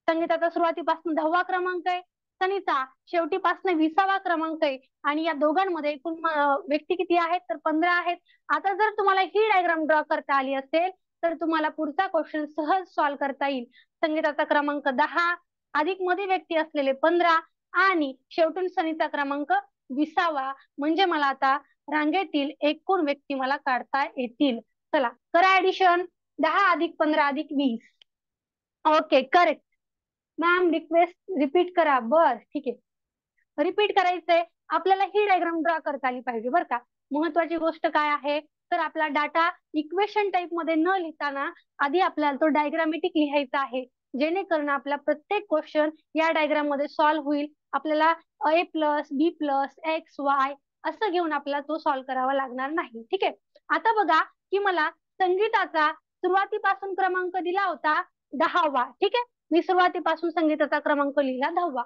संगीताचा सुरुवातीपासून 10वा क्रमांक आहे, सनीचा शेवटीपासून 20वा क्रमांक आहे, आणि या दोघांमध्ये एकूण व्यक्ती किती आहेत, तर 15 आहेत. आता जर तुम्हाला ही डायग्राम ड्रॉ करता आली असेल तर तुम्हाला पुढचा क्वेश्चन सहज सॉल्व्ह करता येईल. संगीताचा क्रमांक 10 अधिक मध्ये व्यक्ती असलेले 15 आणि शेवटून सनीचा क्रमांक 20वा, म्हणजे मला आता रांगेतील एकूण व्यक्ती मला काढता येतील. चला करा ऍडिशन, 10 अधिक 15 अधिक 20. Okay correct. Ma'am request repeat करा. बर ठीक आहे, रिपीट करायचंय आपल्याला. ही डायग्राम ड्रॉ करता आली पाहिजे बरं का. महत्वाची गोष्ट काय आहे, तर आपला डाटा इक्वेशन टाइप मध्ये न लिहिताना आधी आपल्याला तो डायग्रामॅटिक लिहायचा आहे, जेणेकरून आपला प्रत्येक क्वेश्चन या डायग्राम मध्ये सॉल्व्ह होईल. आपल्याला a plus B plus X Y असं घेऊन आपल्याला तो सॉल्व्ह करावा लागणार नाही. ठीक आहे. आता बघा की मला संगीताचा सुरुवातीपासून क्रमांक दिला होता 10वा. ठीक आहे. मी सुरुवातीपासून संगीताचा क्रमांक लिहिला 10वा.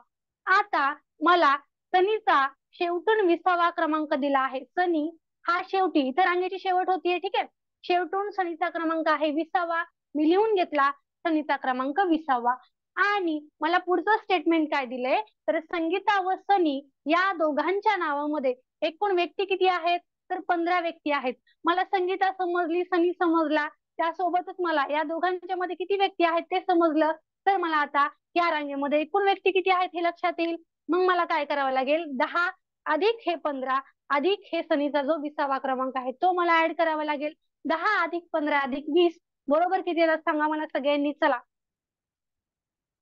आता मला सनीचा शेवटून 20वा क्रमांक दिला आहे. सनी हा शेवटी इतर रांगेची शेवट होतीये. ठीक आहे. शेवटून सनीचा क्रमांक आहे 20वा. मी लिहून घेतला सनीचा क्रमांक 20वा. आणि मला पुढचं स्टेटमेंट काय दिलंय, तर संगीता व सनी या दोघांच्या नावामध्ये एकूण व्यक्ती किती आहेत, तर 15 व्यक्ती आहेत. मला संगीता समजली, सनी समजला, त्यासोबतच मला या दोघांच्या मध्ये किती व्यक्ती आहेत ते समजलं. तर मला आता या रांगेमध्ये एकूण व्यक्ती किती आहेत हे लक्षात येईल. मग मला काय करावं लागेल, 10 अधिक हे 15 अधिक हे सनीचा जो 20वा क्रमांक आहे तो मला ऍड करावा लागेल. 10 अधिक 15 अधिक 20 बरोबर किती येतात सांगा मला सगळ्यांनी. चला,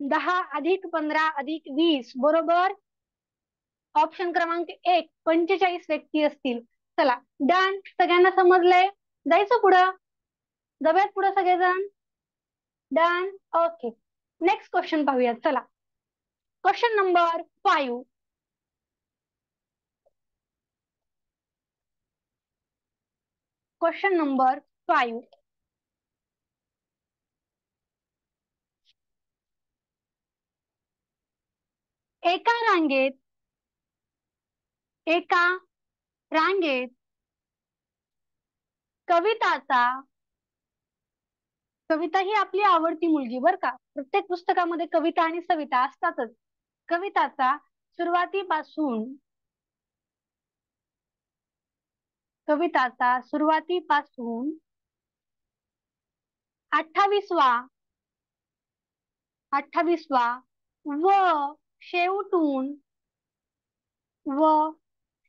10 अधिक 15 अधिक 20 बरोबर ऑप्शन क्रमांक 1 45 व्यक्ती असतील. चला डन, सगळ्यांना समजलंय. जायचं पुढं, जाऊयात पुढं सगळेजण. डन. ओके, नेक्स्ट क्वेश्चन पाहूयात. चला, क्वेश्चन नंबर 5. Question number 5. एका रांगेत कविता ही आपली आवडती मुलगी बर का. प्रत्येक पुस्तकामध्ये कविता आणि सविता असतातच. कविताचा सुरुवातीपासून 28वा व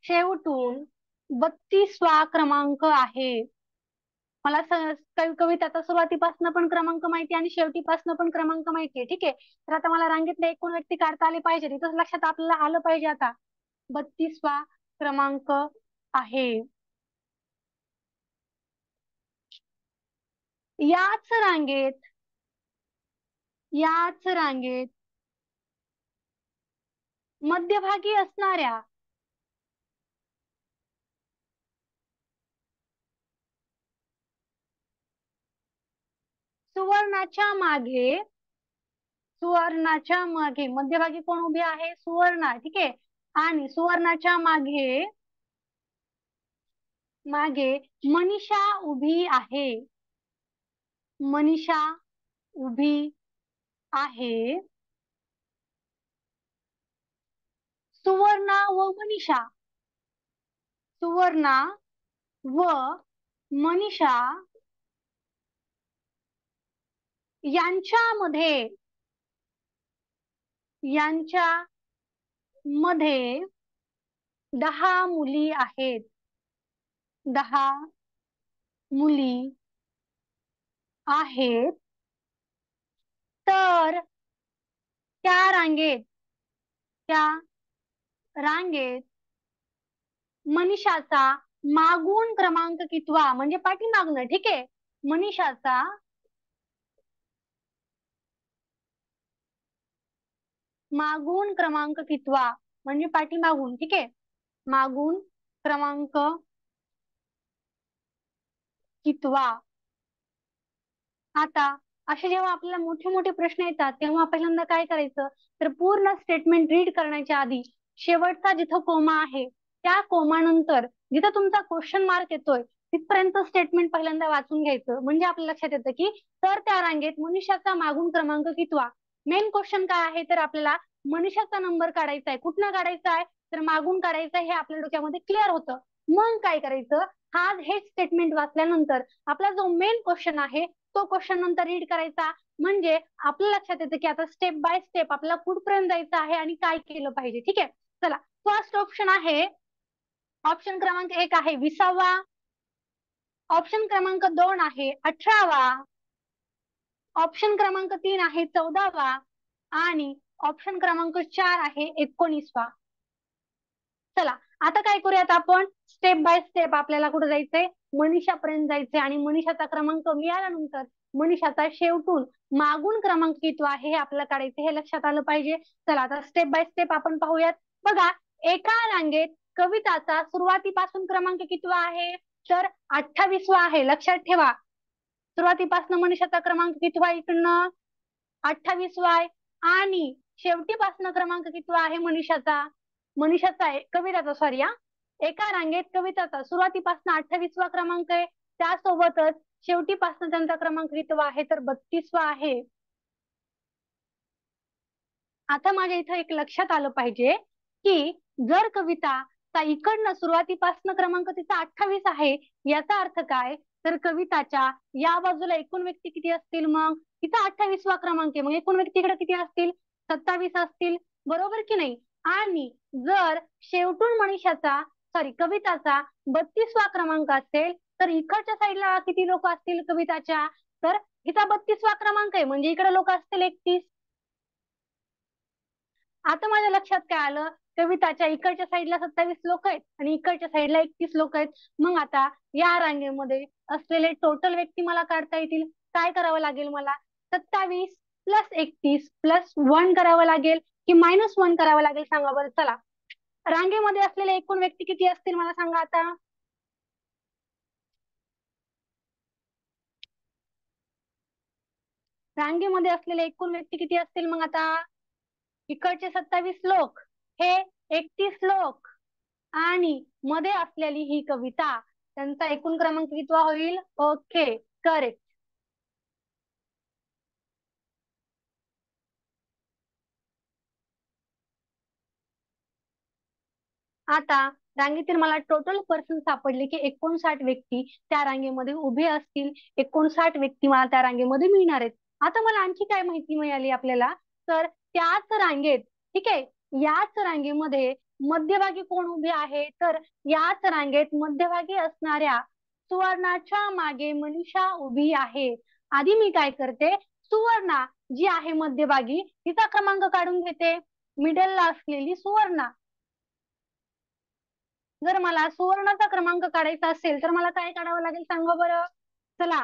शेवटून 32वा क्रमांक आहे. मला कविताचा सुरुवातीपासून पण क्रमांक माहिती आणि शेवटीपासून पण क्रमांक माहितीये. ठीक आहे. तर आता मला रांगेतले एकूण व्यक्ती काढता आले पाहिजे. इथंच लक्षात आपल्याला आलं पाहिजे. आता 32वा क्रमांक आहे. याच रांगेत मध्यभागी असणाऱ्या सुवर्णाच्या मागे मध्यभागी कोण उभी आहे, सुवर्णा. ठीक आहे. आणि सुवर्णाच्या मागे मनीषा उभी आहे. सुवर्णा व मनीषा यांच्यामध्ये 10 मुली आहेत. 10 मुली आहेत. तर त्या रांगेत मनीषाचा मागून क्रमांक कितवा, म्हणजे पाठीमागणं. ठीक आहे. मनीषाचा मागून क्रमांक कितवा, म्हणजे पाठीमागून. ठीक आहे. मागून क्रमांक कितवा. आता असे जेव्हा आपल्याला मोठे मोठे प्रश्न येतात तेव्हा पहिल्यांदा काय करायचं, तर पूर्ण स्टेटमेंट रीड करण्याच्या आधी शेवटचा जिथं कोमा आहे त्या कोमानंतर जिथं तुमचा क्वेश्चन मार्क येतोय तिथपर्यंत स्टेटमेंट पहिल्यांदा वाचून घ्यायचं. म्हणजे आपल्या लक्षात येतं की तर त्या रांगेत मनुष्याचा मागून क्रमांक कितवा. मेन क्वेश्चन काय आहे, तर आपल्याला मनुष्याचा नंबर काढायचा आहे. कुठनं काढायचा आहे, तर मागून काढायचा आहे. हे आपल्या डोक्यामध्ये क्लिअर होतं. मग काय करायचं, हा हे स्टेटमेंट वाचल्यानंतर आपला जो मेन क्वेश्चन आहे तो क्वेश्चन नंतर रीड करायचा. म्हणजे आपल्या लक्षात येतं की आता स्टेप बाय स्टेप आपल्याला कुठपर्यंत जायचं आहे आणि काय केलं पाहिजे. ठीक आहे. चला, फर्स्ट ऑप्शन आहे, ऑप्शन क्रमांक 1 आहे 20वा. ऑप्शन क्रमांक 2 आहे 18वा. ऑप्शन क्रमांक 3 आहे 14वा. आणि ऑप्शन क्रमांक 4 आहे 19वा. चला, आता काय करूयात आपण, स्टेप बाय स्टेप आपल्याला कुठे जायचंय, मनीषापर्यंत जायचंय. आणि मनीषाचा क्रमांक मिळाल्यानंतर मनीषाचा शेवटून मागून क्रमांक किती आहे हे आपल्याला काढायचं, हे लक्षात आलं पाहिजे. चला आता स्टेप बाय स्टेप आपण पाहूयात. बघा, एका रांगेत कविताचा सुरुवातीपासून क्रमांक किती आहे, तर 28वा आहे. लक्षात ठेवा, सुरुवातीपासून मनीषाचा क्रमांक किती आहे, इकडनं 28वा आहे. आणि शेवटीपासून क्रमांक किती आहे मनीषाचा आहे, कविताचा, सॉरी हा. एका रांगेत कविताचा सुरुवातीपासून 28वा क्रमांक आहे, त्यासोबतच शेवटीपासून त्यांचा क्रमांक किती आहे, तर 32वा आहे. आता माझ्या इथं एक लक्षात आलं पाहिजे की जर कविता इकडनं सुरुवातीपासून क्रमांक तिचा 28 आहे, याचा अर्थ काय, तर कविताच्या या बाजूला एकूण व्यक्ती किती असतील, मग तिचा 28वा क्रमांक आहे, मग एकूण व्यक्तीकडे किती असतील, 27 असतील, बरोबर की नाही. आणि जर शेवटून मनीषाचा कविताचा 32वा क्रमांक असेल, तर इकडच्या साईडला किती लोक असतील कविताच्या, तर हिचा 32वा क्रमांक आहे, म्हणजे इकडे लोक असतील 31. आता माझ्या लक्षात काय आलं, कविताच्या इकडच्या साईडला 27 लोक आहेत आणि इकडच्या साईडला 31 लोक आहेत. मग आता या रांगेमध्ये असलेले टोटल व्यक्ती मला काढता येतील. काय करावं लागेल मला, 27 प्लस 31 प्लस 1 करावं लागेल की -1 करावं लागेल, सांगा बरं. चला, रांगेमध्ये असलेले एकूण व्यक्ती किती असतील मला सांगा आता. रांगेमध्ये असलेले एकूण व्यक्ती किती असतील मग आता, इकडचे 27 लोक, हे 31 लोक, आणि मध्ये असलेली ही कविता, त्यांचा एकूण क्रमांक किती होईल. Okay, correct. आता रांगेतील मला टोटल पर्सन सापडले की 59 व्यक्ती त्या रांगेमध्ये उभे असतील. 59 व्यक्ती मला त्या रांगेमध्ये मिळणार आहेत. आता मला आणखी काय माहिती मिळाली आपल्याला, तर त्याच रांगेत, ठीक आहे, याच रांगेमध्ये मध्यभागी कोण उभे आहे, तर याच रांगेत मध्यभागी असणाऱ्या सुवर्णाच्या मागे मनीषा उभी आहे. आधी मी काय करते, सुवर्णा जी आहे मध्यभागी, तिचा क्रमांक काढून घेते. मिडलला असलेली सुवर्णा, जर मला सुवर्णाचा क्रमांक काढायचा असेल तर मला काय काढावं लागेल, सांगा बरं. चला,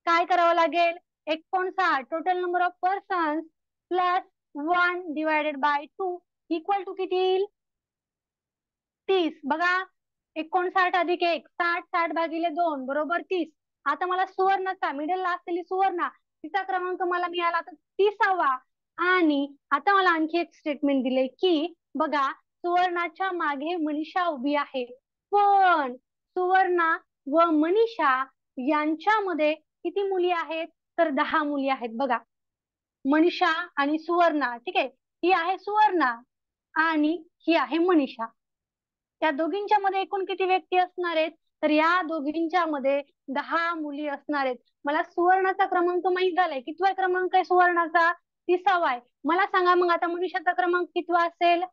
काय करावं लागेल, 59 total number of persons plus 1 divided by 2 equal to किती येईल, 30. बघा, 59 अधिक 1, 60, 60 भागिले 2 बरोबर 30. आता मला सुवर्णाचा, मिडलला असलेली सुवर्णा, तिचा क्रमांक मला मिळाला तर 30वा. आणि आता मला आणखी एक स्टेटमेंट दिले की बघा, सुवर्णाच्या मागे मनीषा उभी आहे, पण सुवर्णा व मनीषा यांच्यामध्ये किती मुली आहेत, तर 10 मुली आहेत. बघा, मनीषा आणि सुवर्णा, ठीक आहे, ही आहे सुवर्णा आणि ही आहे मनीषा. त्या दोघींच्या मध्ये एकूण किती व्यक्ती असणार आहेत, तर या दोघींच्या मध्ये 10 मुली असणार आहेत. मला सुवर्णाचा क्रमांक माहित झालाय, कितवा क्रमांक आहे सुवर्णाचा, 30वा आहे. मला सांगा मग आता मनीषाचा क्रमांक कितवा असेल,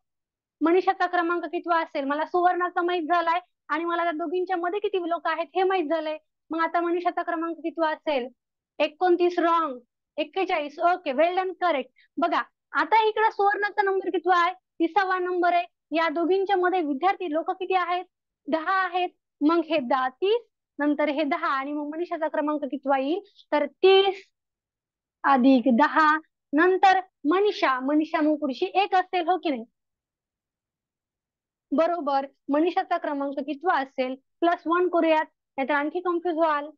मनीषाचा क्रमांक कितवा असेल, मला सुवर्णाचा माहित झालाय आणि मला त्या दोघींच्या मध्ये किती लोक आहेत हे माहित झालंय. मग आता मनीषाचा क्रमांक कितवा असेल, 29 रॉंग, 41. ओके, वेल डन, करेक्ट. बघा, आता इकडे सुवर्णाचा नंबर कितवा आहे, 30वा नंबर आहे. या दोघींच्या मध्ये विद्यार्थी लोक किती आहेत, 10 आहेत. मग हे 10, 30 नंतर हे 10 आणि मग मनीषाचा क्रमांक कितवा येईल, तर 30 अधिक 10 नंतर मनीषा, मनीषा मग पुढची 1 असेल, हो की नाही. बरोबर, मनीषाचा क्रमांक कितवा असेल, +1 करूयात, नाहीतर आणखी कन्फ्युज व्हाल.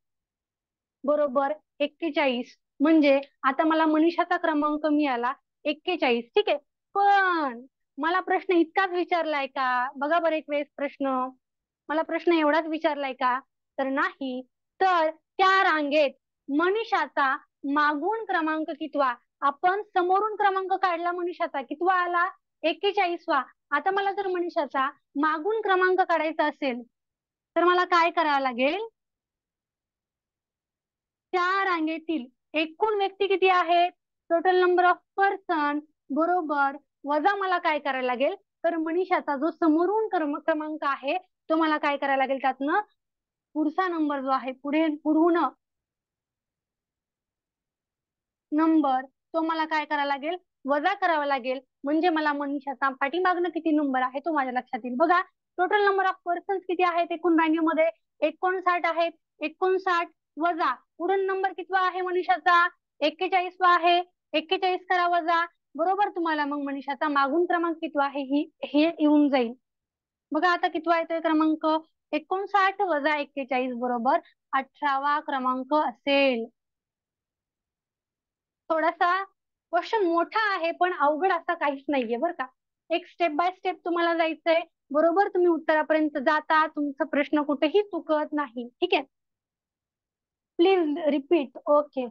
बरोबर, 41. म्हणजे आता मला मनीषाचा क्रमांक मिळाला 41, ठीक आहे. पण मला प्रश्न इतकाच विचारलाय का, बघा बरं एक वेळेस प्रश्न, मला प्रश्न एवढाच विचारलाय का, तर नाही. तर त्या रांगेत मनीषाचा मागून क्रमांक कितवा, आपण समोरून क्रमांक काढला मनीषाचा, कितवा आला, 41वा. आता मला जर मनीषाचा मागून क्रमांक काढायचा असेल तर मला काय करावं लागेल, त्या रांगेतील एकूण व्यक्ती किती आहेत, टोटल नंबर ऑफ पर्सन बरोबर वजा मला काय करायला लागेल, तर मनीषाचा जो समोरून क्रमांक आहे तो मला काय करायला लागेल, त्यातनं पुढचा नंबर जो आहे, पुढून नंबर, तो मला काय करावा लागेल, वजा करावा लागेल. म्हणजे मला मनीषाचा पाठीमागनं किती नंबर आहे तो माझ्या लक्षात येईल. बघा, टोटल नंबर ऑफ पर्सन्स किती आहेत एकूण रांगेमध्ये? 59 आहेत. 59 वजा पुढील नंबर कितवा आहे मनीषाचा? 41वा आहे. 41 करा वजा. बरोबर तुम्हाला मग मनीषाचा मागून क्रमांक कितवा आहे हे येऊन जाईल. बघा आता कितवा येतोय क्रमांक? 59 वजा 41 बरोबर 18वा क्रमांक असेल. थोडासा क्वेश्चन मोठा आहे पण अवघड असा काहीच नाहीये बरं का. एक स्टेप बाय स्टेप तुम्हाला जायचंय. बरोबर तुम्ही उत्तरापर्यंत जाता. तुमचा प्रश्न कुठेही चुकत नाही. ठीक आहे, प्लीज रिपीट. ओके.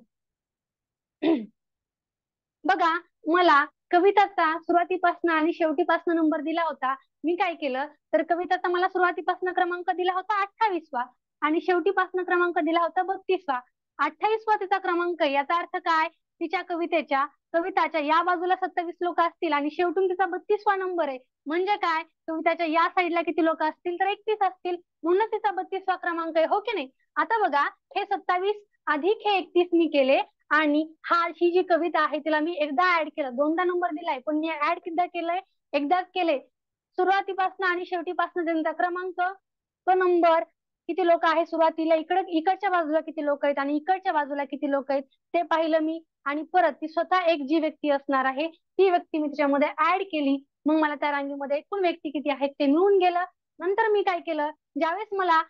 बघा, मला कविताचा सुरुवातीपासून आणि शेवटीपासून नंबर दिला होता. मी काय केलं तर कविताचा मला सुरुवातीपासून क्रमांक दिला होता 28वा आणि शेवटीपासून क्रमांक दिला होता 32वा. 28वा तिचा क्रमांक. याचा अर्थ काय? तिच्या कविताच्या या बाजूला 27 लोक असतील आणि शेवटून तिचा 32वा नंबर आहे. म्हणजे काय? कविताच्या या साईडला किती लोक असतील तर 31 असतील, म्हणून तिचा 32वा क्रमांक आहे. हो की नाही? आता बघा, हे 27 अधिक हे 31 मी केले आणि ही जी कविता आहे तिला मी एकदा ऍड केलं. दोनदा नंबर दिलाय पण मी ऍड किती केलंय? एकदाच केले. सुरुवातीपासून आणि शेवटीपासून त्यांचा क्रमांक, तो नंबर, किती लोक आहे सुरुवातीला, इकडच्या बाजूला किती लोक आहेत आणि इकडच्या बाजूला किती लोक आहेत ते पाहिलं मी. आणि परत ती स्वतः एक जी व्यक्ती असणार आहे ती व्यक्ती मी त्याच्यामध्ये ऍड केली. मग मला त्या रांगेमध्ये एकूण व्यक्ती किती आहेत ते मिळून गेलं. नंतर मी काय केलं, ज्यावेळेस मला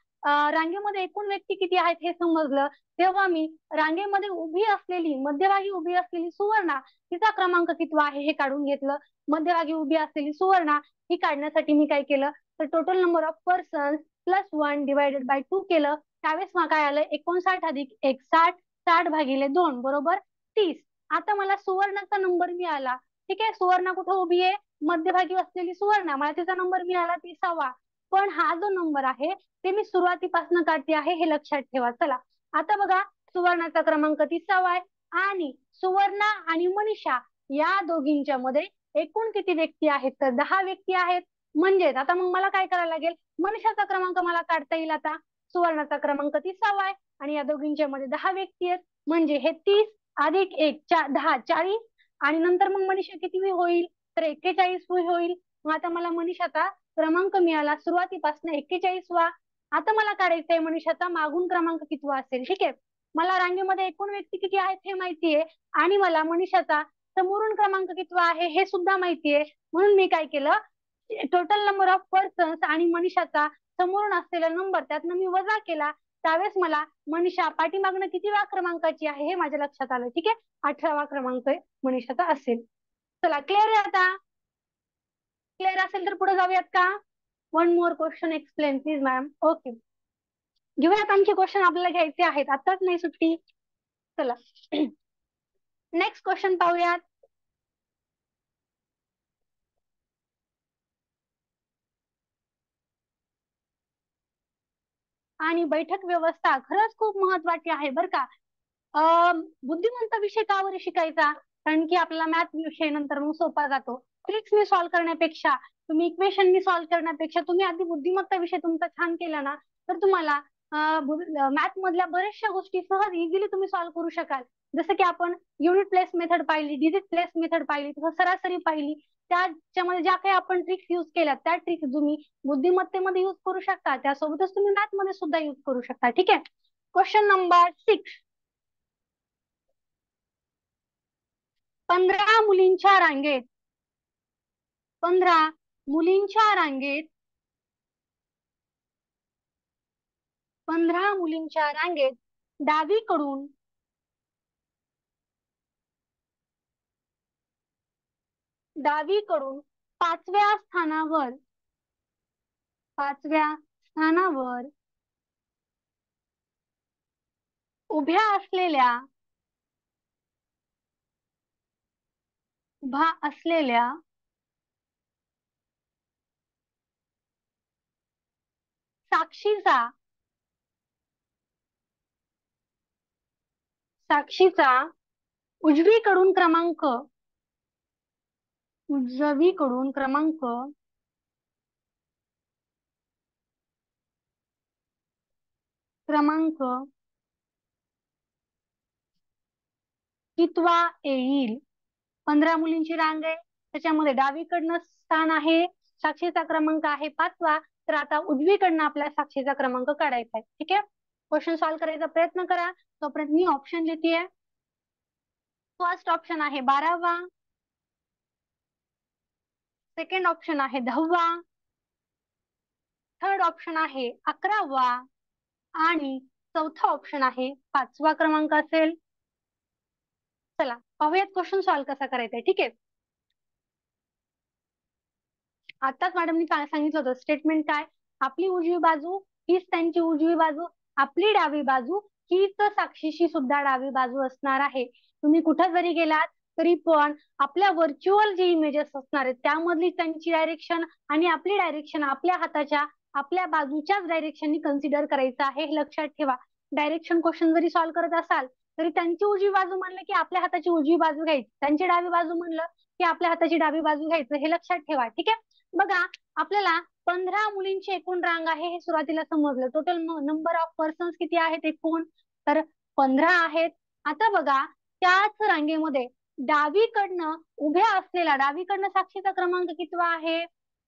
रांगेमध्ये एकूण व्यक्ती किती आहेत हे समजलं, तेव्हा मी रांगेमध्ये उभी असलेली, मध्यभागी उभी असलेली सुवर्णा, तिचा क्रमांक कितवा आहे हे काढून घेतलं. मध्यभागी उभी असलेली सुवर्णा ही काढण्यासाठी मी काय केलं तर total number of persons +1 divided by 2 केलं. त्यावेळेस मग काय आलं? 59 अधिक 1 60. 60 भागिले 2 बरोबर 30. आता मला सुवर्णाचा नंबर मिळाला. ठीक आहे, सुवर्णा कुठे उभी आहे? मध्यभागी असलेली सुवर्णा, मला तिचा नंबर मिळाला 30वा. पण हा जो नंबर आहे ते मी सुरुवातीपासून काढते आहे, हे लक्षात ठेवा. चला आता बघा, सुवर्णाचा क्रमांक 30वा आहे आणि सुवर्णा आणि मनीषा या दोघींच्या मध्ये एकूण किती व्यक्ती आहेत तर 10 व्यक्ती आहेत. म्हणजेच आता मग मला काय करायला लागेल? मनीषाचा क्रमांक मला काढता येईल. आता सुवर्णाचा क्रमांक 30वा आहे आणि या दोघींच्या मध्ये 10 व्यक्ती आहेत. म्हणजे हे 30 अधिक 1 10 40 आणि नंतर मग मनीषा किती होईल तर 41 होईल. मग आता मला मनीषाचा क्रमांक मिळाला सुरुवातीपासून 41वा. आता मला काढायचंय मनीषाचा मागून क्रमांक कितवा असेल. ठीक आहे, मला रांगेमध्ये एकूण व्यक्ती किती आहेत हे माहितीये आणि मला मनीषाचा समोरून क्रमांक कितवा आहे हे सुद्धा माहितीये. म्हणून मी काय केलं, टोटल नंबर ऑफ पर्सन्स आणि मनीषाचा समोरून असलेला नंबर त्यातनं मी वजा केला. त्यावेळेस मला मनीषा पाठीमागणं कितीव्या क्रमांकाची आहे हे माझ्या लक्षात आलं. ठीक आहे, 18वा क्रमांक मनीषाचा असेल. चला, क्लिअर आहे आता? क्लिअर असेल तर पुढे जाऊयात का? One more question explain please ma'am. Okay, घेऊयात आणखी क्वेश्चन. आपल्याला घ्यायचे आहेत, आताच नाही सुट्टी. चला नेक्स्ट क्वेश्चन पाहूयात. आणि बैठक व्यवस्था खरंच खूप महत्वाची आहे बरं का. बुद्धिमत्ता विषय का बरं शिकायचा? कारण की आपला मॅथ विषय नंतर मग सोपा जातो. ट्रिक्सनी सॉल्व्ह करण्यापेक्षा, तुम्ही इक्वेशननी सॉल्व्ह करण्यापेक्षा तुम्ही आधी बुद्धिमत्ता विषय तुमचा छान केला ना तर तुम्हाला मॅथ मधल्या बऱ्याचशा गोष्टी सहज इझिली तुम्ही सॉल्व्ह करू शकाल. जसं की आपण युनिट प्लेस मेथड पाहिली, डिजिट प्लेस मेथड पाहिली, तसं सरासरी पाहिली. त्याच्यामध्ये ज्या काही आपण ट्रिक्स युज केल्या त्या ट्रिक्स तुम्ही बुद्धिमत्तेमध्ये युज करू शकता, त्यासोबतच तुम्ही मॅथ मध्ये सुद्धा युज करू शकता. ठीक आहे, क्वेश्चन नंबर 6. 15 मुलींच्या रांगेत 15 मुलींच्या रांगेत 15 मुलींच्या रांगेत डावीकडून डावीकडून पाचव्या स्थानावर पाचव्या स्थानावर उभा असलेल्या साक्षीचा साक्षीचा उजवीकडून क्रमांक उजवीकडून क्रमांक क्रमांक कितवा येईल? 15 मुलींची रांग आहे, त्याच्यामध्ये डावीकडनं स्थान आहे, साक्षीचा क्रमांक आहे 5वा. तर आता उजवीकडनं आपल्या साक्षीचा क्रमांक काढायचा आहे. ठीक आहे, क्वेश्चन सॉल्व्ह करायचा प्रयत्न करा. तोपर्यंत मी ऑप्शन देते. फर्स्ट ऑप्शन आहे 12वा, सेकंड ऑप्शन आहे 10वा, थर्ड ऑप्शन आहे 11वा आणि चौथा ऑप्शन आहे 5वा क्रमांक असेल. चला पाहूयात क्वेश्चन सॉल्व्ह कसा करायचा आहे. ठीक आहे, आताच मॅडमनी सांगितलं होतं स्टेटमेंट काय, आपली उजवी बाजू हीच त्यांची उजवी बाजू, आपली डावी बाजू हीच साक्षीची सुद्धा डावी बाजू असणार आहे. तुम्ही कुठं जरी गेलात तरी पण आपल्या व्हर्च्युअल जे इमेजेस असणार आहेत त्यामधली त्यांची डायरेक्शन आणि आपली डायरेक्शन आपल्या हाताच्या आपल्या बाजूच्याच डायरेक्शननी कन्सिडर करायचं आहे, हे लक्षात ठेवा. डायरेक्शन क्वेश्चन जरी सॉल्व्ह करत असाल तरी त्यांची उजवी बाजू म्हणलं की आपल्या हाताची उजवी बाजू घ्यायची, त्यांची डावी बाजू म्हणलं की आपल्या हाताची डावी बाजू घ्यायचं, हे लक्षात ठेवा. ठीक आहे, बघा आपल्याला 15 मुलींची एकूण रांग आहे हे सुरुवातीला समजलं. टोटल नंबर ऑफ पर्सन्स किती आहेत एकूण, तर 15 आहेत. आता बघा त्याच रांगेमध्ये डावीकडनं उभ्या असलेला डावीकडनं साक्षीचा क्रमांक कितवा आहे,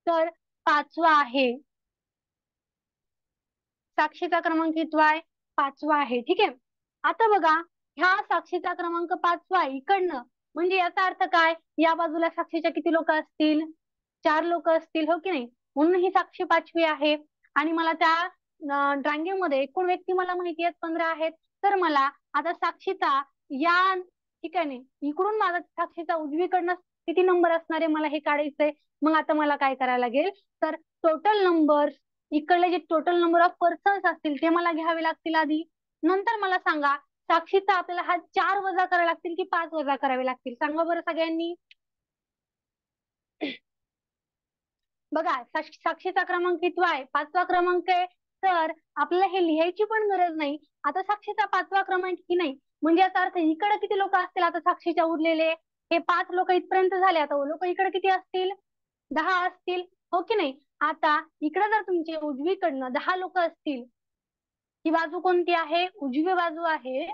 तर 5वा आहे. साक्षीचा क्रमांक कितवा आहे, 5वा आहे. ठीक आहे, आता बघा ह्या साक्षीचा क्रमांक 5वा इकडनं, म्हणजे याचा अर्थ काय, या बाजूला साक्षीच्या किती लोक असतील, 4 लोक असतील, हो की नाही, म्हणून ही साक्षी 5वी आहे. आणि मला त्या रांगेमध्ये एकूण व्यक्ती मला माहिती आहेत 15 आहेत. तर मला आता साक्षीचा या ठिकाणी इकडून माझा साक्षीचा उजवीकडनं किती नंबर असणार आहे मला हे काढायचंय. मग आता मला काय करायला लागेल, तर टोटल नंबर इकडले जे टोटल नंबर ऑफ पर्सन्स असतील ते मला घ्यावे लागतील आधी. नंतर मला सांगा साक्षीचा आपल्याला हा 4 वजा करावे लागतील की 5 वजा करावे लागतील, सांगा बरं सगळ्यांनी. बघा साक्षीचा क्रमांक कितवा आहे, 5वा क्रमांक आहे. तर आपल्याला हे लिहायची पण गरज नाही. आता साक्षीचा 5वा क्रमांक की नाही, म्हणजे याचा अर्थ इकडे किती लोक असतील आता साक्षीच्या उरलेले, हे 5 लोक इथपर्यंत झाले. आता लोक इकडे किती असतील, 10 असतील, हो की नाही. आता इकडे जर तुमचे उजवीकडनं 10 लोक असतील, ही बाजू कोणती आहे, उजवी बाजू आहे.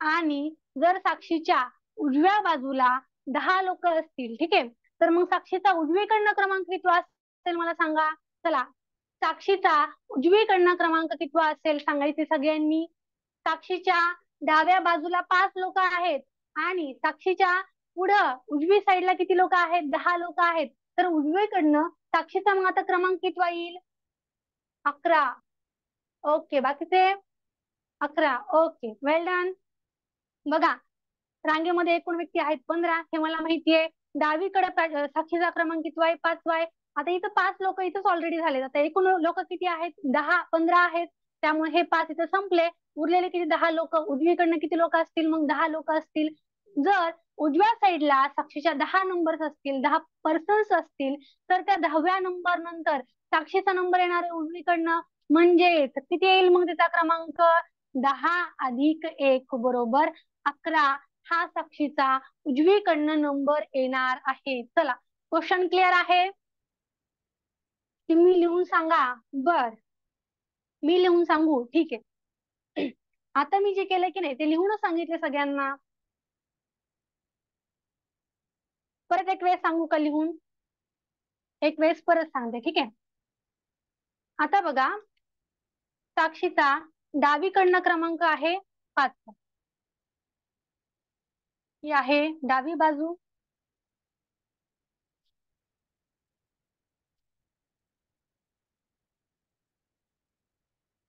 आणि जर साक्षीच्या उजव्या बाजूला 10 लोक असतील, ठीक आहे, तर मग साक्षीचा उजवीकडनं क्रमांक कितवा असेल मला सांगा. चला साक्षीचा उजवीकडनं क्रमांक कितवा असेल सांगायचे सगळ्यांनी. साक्षीच्या डाव्या बाजूला 5 लोक आहेत आणि साक्षीच्या पुढं उजवी साईडला किती लोक आहेत, 10 लोक आहेत. तर उजवीकडनं साक्षीचा मग आता क्रमांक कितवा येईल, 11. ओके, बाकीचे 11. ओके, वेल डन. बघा रांगेमध्ये एकूण व्यक्ती आहेत 15, हे मला माहितीये. डावीकडे साक्षीचा क्रमांक कितवा आहे, 5वा आहे. आता इथं 5 लोक इथंच ऑलरेडी झालेत. आता एकूण लोक किती आहेत, 15 आहेत. त्यामुळे हे 5 इथं संपले. उरलेले किती, 10 लोक. उजवीकडनं किती लोक असतील, मग 10 लोक असतील. जर उजव्या साईडला साक्षीच्या 10 नंबर्स असतील, 10 पर्सन्स असतील, तर त्या 10व्या नंबर नंतर साक्षीचा नंबर येणार आहे उजवीकडनं, म्हणजे किती येईल मग त्याचा क्रमांक, 10 अधिक 1 बरोबर 11. हा साक्षीचा उजवीकडनं नंबर येणार आहे. चला क्वेश्चन क्लिअर आहे, तुम्ही लिहून सांगा. बर, मी लिहून सांगू, ठीक आहे. आता मी जे केलं की नाही ते लिहूनच सांगितले सगळ्यांना, परत एक वेळेस सांगू का लिहून, एक वेळेस परत सांगते, ठीक आहे. आता बघा साक्षीचा डावीकडनं क्रमांक आहे 5, ही आहे डावी बाजू.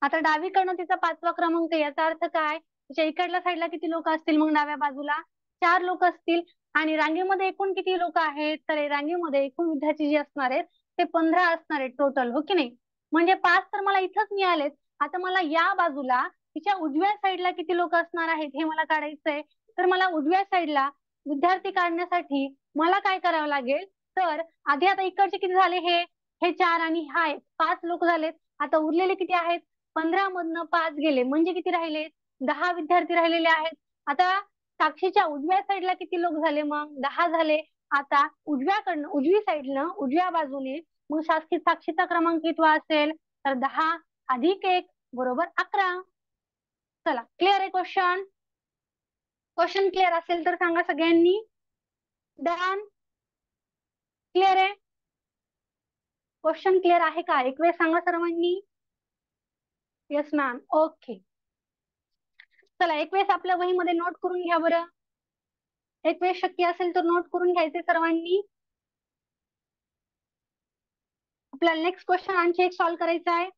आता डावीकडनं तिचा 5वा क्रमांक, याचा अर्थ काय, तिच्या इकडल्या साईडला किती लोक असतील मग डाव्या बाजूला, 4 लोक असतील. आणि रांगेमध्ये एकूण किती लोक आहेत, तर रांगेमध्ये एकूण विद्यार्थी जे असणार आहेत ते 15 असणार आहेत टोटल, हो की नाही. म्हणजे 5 तर मला इथंच मिळालेत. आता मला या बाजूला तिच्या उजव्या साईडला किती लोक असणार आहेत हे मला काढायचंय. तर मला उजव्या साईडला विद्यार्थी काढण्यासाठी मला काय करावं लागेल, तर आधी आता इकडचे किती झाले, हे 4 आणि हा 5 लोक झालेत. आता उरलेले किती आहेत, 15 मधनं 5 गेले म्हणजे किती राहिले, 10 विद्यार्थी राहिलेले आहेत. आता साक्षीच्या उजव्या साईडला किती लोक झाले, मग 10 झाले. आता उजव्याकडनं उजवी साईडनं उजव्या बाजूने मग साक्षीचा क्रमांक कितवा असेल, तर 10 अधिक 1 बरोबर 11. चला क्लिअर आहे क्वेश्चन, क्वेश्चन क्लिअर असेल तर सांगा सगळ्यांनी. डन, क्लिअर आहे. क्वेश्चन क्लिअर आहे का? एक वेळ सांगा सर्वांनी. Yes ma'am. ओके, चला एक वेळेस आपल्या वहीमध्ये नोट करून घ्या बरं. एक वेळ शक्य असेल तर नोट करून घ्यायचे सर्वांनी. आपल्याला नेक्स्ट क्वेश्चन आणखी एक सॉल्व्ह करायचा आहे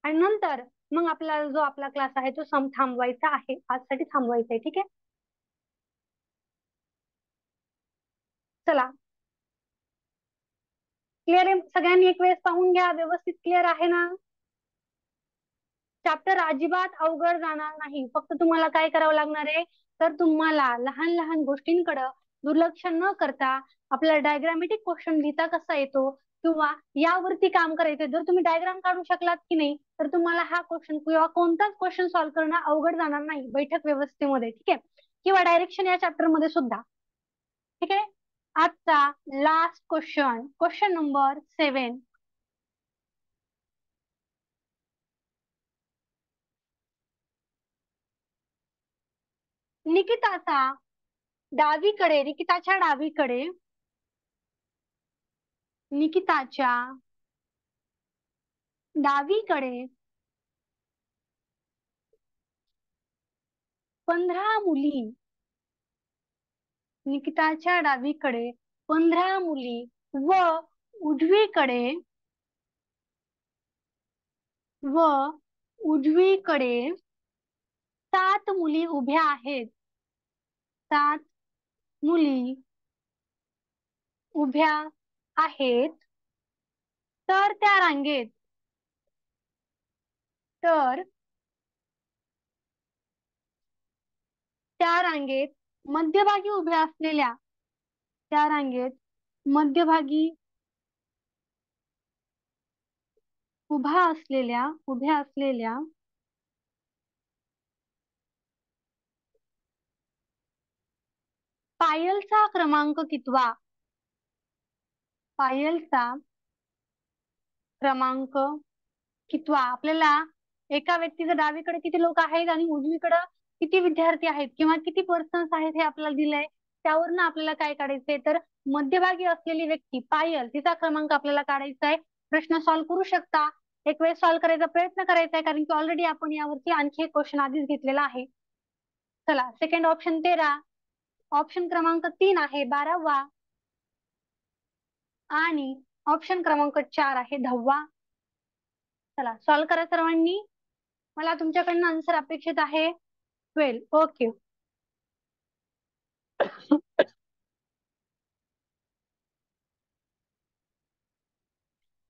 आणि नंतर मग आपला जो आपला क्लास आहे तो थांबवायचा आहे, आजसाठी थांबवायचा आहे. ठीक आहे, चला क्लिअर आहे सगळ्यांनी? एक वेळेस पाहून घ्या, व्यवस्थित क्लिअर आहे ना? चॅप्टर अजिबात अवघड जाणार नाही. फक्त तुम्हाला काय करावं लागणार आहे, तर तुम्हाला लहान लहान गोष्टींकडे दुर्लक्ष न करता आपल्याला डायग्रामेटिक क्वेश्चन लिहिता कसा येतो किंवा यावरती काम करायचंय. जर तुम्ही डायग्राम काढू शकलात की नाही तर तुम्हाला हा क्वेश्चन किंवा कोणताच क्वेश्चन सॉल्व्ह करणं अवघड जाणार नाही बैठक व्यवस्थेमध्ये. ठीक आहे, किंवा डायरेक्शन या चॅप्टर मध्ये सुद्धा. ठीक आहे, आजचा लास्ट क्वेश्चन, क्वेश्चन नंबर 7. निकिताचा डावीकडे, निकिताच्या डावीकडे, निकिताच्या डावीकडे 15 मुली, निकिताच्या डावीकडे 15 मुली व उजवीकडे व उजवीकडे 7 मुली उभ्या आहेत. 7 मुली उभ्या आहेत. तर त्या रांगेत, तर त्या रांगेत मध्यभागी उभ्या असलेल्या, त्या रांगेत मध्यभागी उभ्या असलेल्या पायलचा क्रमांक कितवा? पायलचा क्रमांक कितवा? आपल्याला एका व्यक्तीच्या डावीकडे किती लोक आहेत आणि उजवीकडे किती विद्यार्थी आहेत किंवा किती पर्सन्स आहेत हे आपल्याला दिलंय. त्यावरनं आपल्याला काय काढायचंय, तर मध्यभागी असलेली व्यक्ती पायल, तिचा क्रमांक आपल्याला काढायचा आहे. प्रश्न सॉल्व्ह करू शकता, एक वेळ सॉल्व्ह करायचा प्रयत्न करायचा आहे, कारण की ऑलरेडी आपण यावरती आणखी एक क्वेश्चन आधीच घेतलेला आहे. चला सेकंड ऑप्शन 13, ऑप्शन क्रमांक 3 आहे 12वा आणि ऑप्शन क्रमांक 4 आहे 10वा. चला सॉल्व्ह करा सर्वांनी. मला तुमच्याकडनं आन्सर अपेक्षित आहे 12. ओके,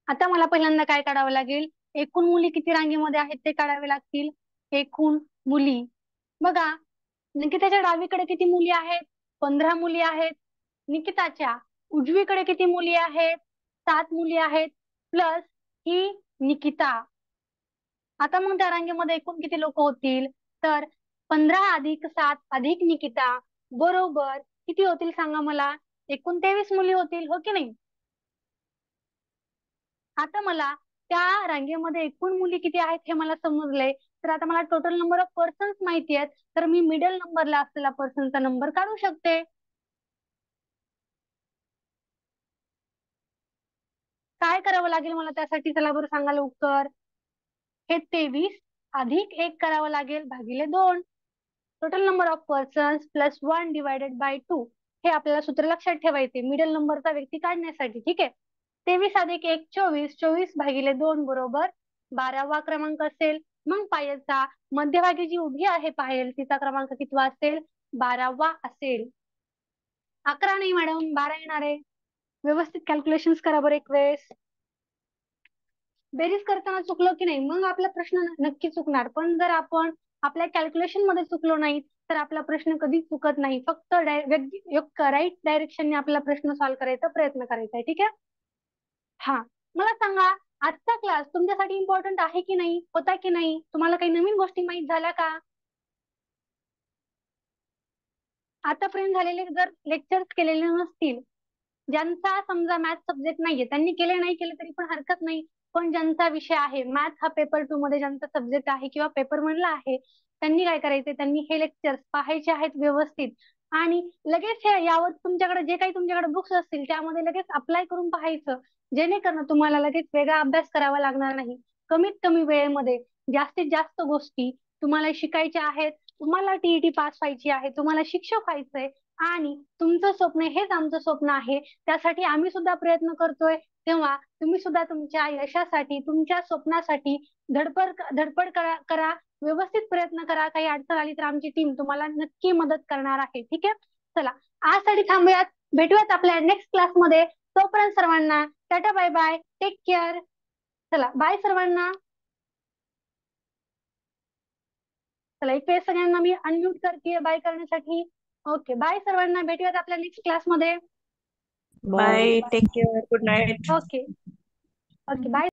आता मला पहिल्यांदा काय काढावं लागेल, एकूण मुली किती रांगेमध्ये आहेत ते काढावे लागतील. एकूण मुली बघा, निकिताच्या डावीकडे किती मुली आहेत? 15 मुली आहेत. निकिताच्या उजवीकडे किती मुली आहेत? 7 मुली आहेत, प्लस ही निकिता. आता मग त्या रांगेमध्ये एकूण किती लोक होतील, तर 15 अधिक 7 अधिक निकिता बरोबर किती होतील सांगा मला? एकूण 23 मुली होतील, हो की नाही? आता मला त्या रांगेमध्ये एकूण मुली किती आहेत हे मला समजलंय. तर आता मला टोटल नंबर ऑफ पर्सन्स माहिती आहेत, तर मी मिडल नंबरला असलेला पर्सनचा नंबर काढू शकते. काय करावं लागेल मला त्यासाठी, चला बरं सांगा लवकर. हे 23 अधिक 1 करावं लागेल भागिले 2. Total number of persons plus 1 divided by 2. हे आपल्याला सूत्र लक्षात ठेवायचे मिडल नंबरचा व्यक्ती काढण्यासाठी. ठीक आहे, 23 अधिक 1 24, 24 भागिले 2 बरोबर 12वा क्रमांक असेल. मग पायलचा मध्यभागी जी उभी आहे पायल, तिचा क्रमांक कितवा असेल? 12वा असेल. 11 नाही मॅडम, 12 येणार आहे. व्यवस्थित कॅल्क्युलेशन करा बरं एक वेळेस. बेरीज करताना चुकलो की नाही मग आपला प्रश्न नक्की चुकणार, पण जर आपण आपल्या कॅल्क्युलेशन मध्ये चुकलो नाही तर आपला प्रश्न कधीच चुकत नाही. फक्त राईट डायरेक्शनने आपला प्रश्न सॉल्व्ह करायचा प्रयत्न करायचा आहे. ठीक आहे, हा मला सांगा, आजचा क्लास तुमच्यासाठी इम्पॉर्टंट आहे की नाही, होता की नाही? तुम्हाला काही नवीन गोष्टी माहित झाल्या का? आतापर्यंत झालेले जर लेक्चर्स केलेले नसतील, ज्यांचा समजा मॅथ सब्जेक्ट नाहीये त्यांनी केले नाही केले तरी पण हरकत नाही, पण ज्यांचा विषय आहे मॅथ हा पेपर 2 मध्ये ज्यांचा सब्जेक्ट आहे किंवा पेपर मधला आहे, त्यांनी काय करायचंय, त्यांनी हे लेक्चर्स पाहायचे आहेत व्यवस्थित. आणि लगेच यावर तुमच्याकडे जे काही तुमच्याकडे बुक्स असतील त्यामध्ये लगेच अप्लाय करून पाहायचं, जेणेकरून तुम्हाला लगेच वेगळा अभ्यास करावा लागणार नाही. कमीत कमी वेळेमध्ये जास्तीत जास्त गोष्टी तुम्हाला शिकायच्या आहेत. तुम्हाला टीईटी पास व्हायची आहे, तुम्हाला शिक्षक व्हायचंय आणि तुमचं स्वप्न हेच आमचं स्वप्न आहे. त्यासाठी आम्ही सुद्धा प्रयत्न करतोय. तेव्हा तुम्ही सुद्धा तुमच्या यशासाठी, तुमच्या स्वप्नासाठी धडपड करा. व्यवस्थित प्रयत्न करा. काही अडचण आली तर आमची टीम तुम्हाला नक्की मदत करणार आहे. ठीक आहे. चला, आजसाठी थांबूयात. भेटूयात आपल्या नेक्स्ट क्लासमध्ये. तोपर्यंत सर्वांना ta-ta, bye bye, take care. चला, बाय सर्वांना. चला, एक वेळ सगळ्यांना मी अनम्यूट करते बाय करण्यासाठी. ओके, बाय सर्वांना. भेटूयात आपल्या नेक्स्ट क्लासमध्ये. Bye, take care, good night. Okay. Okay, bye.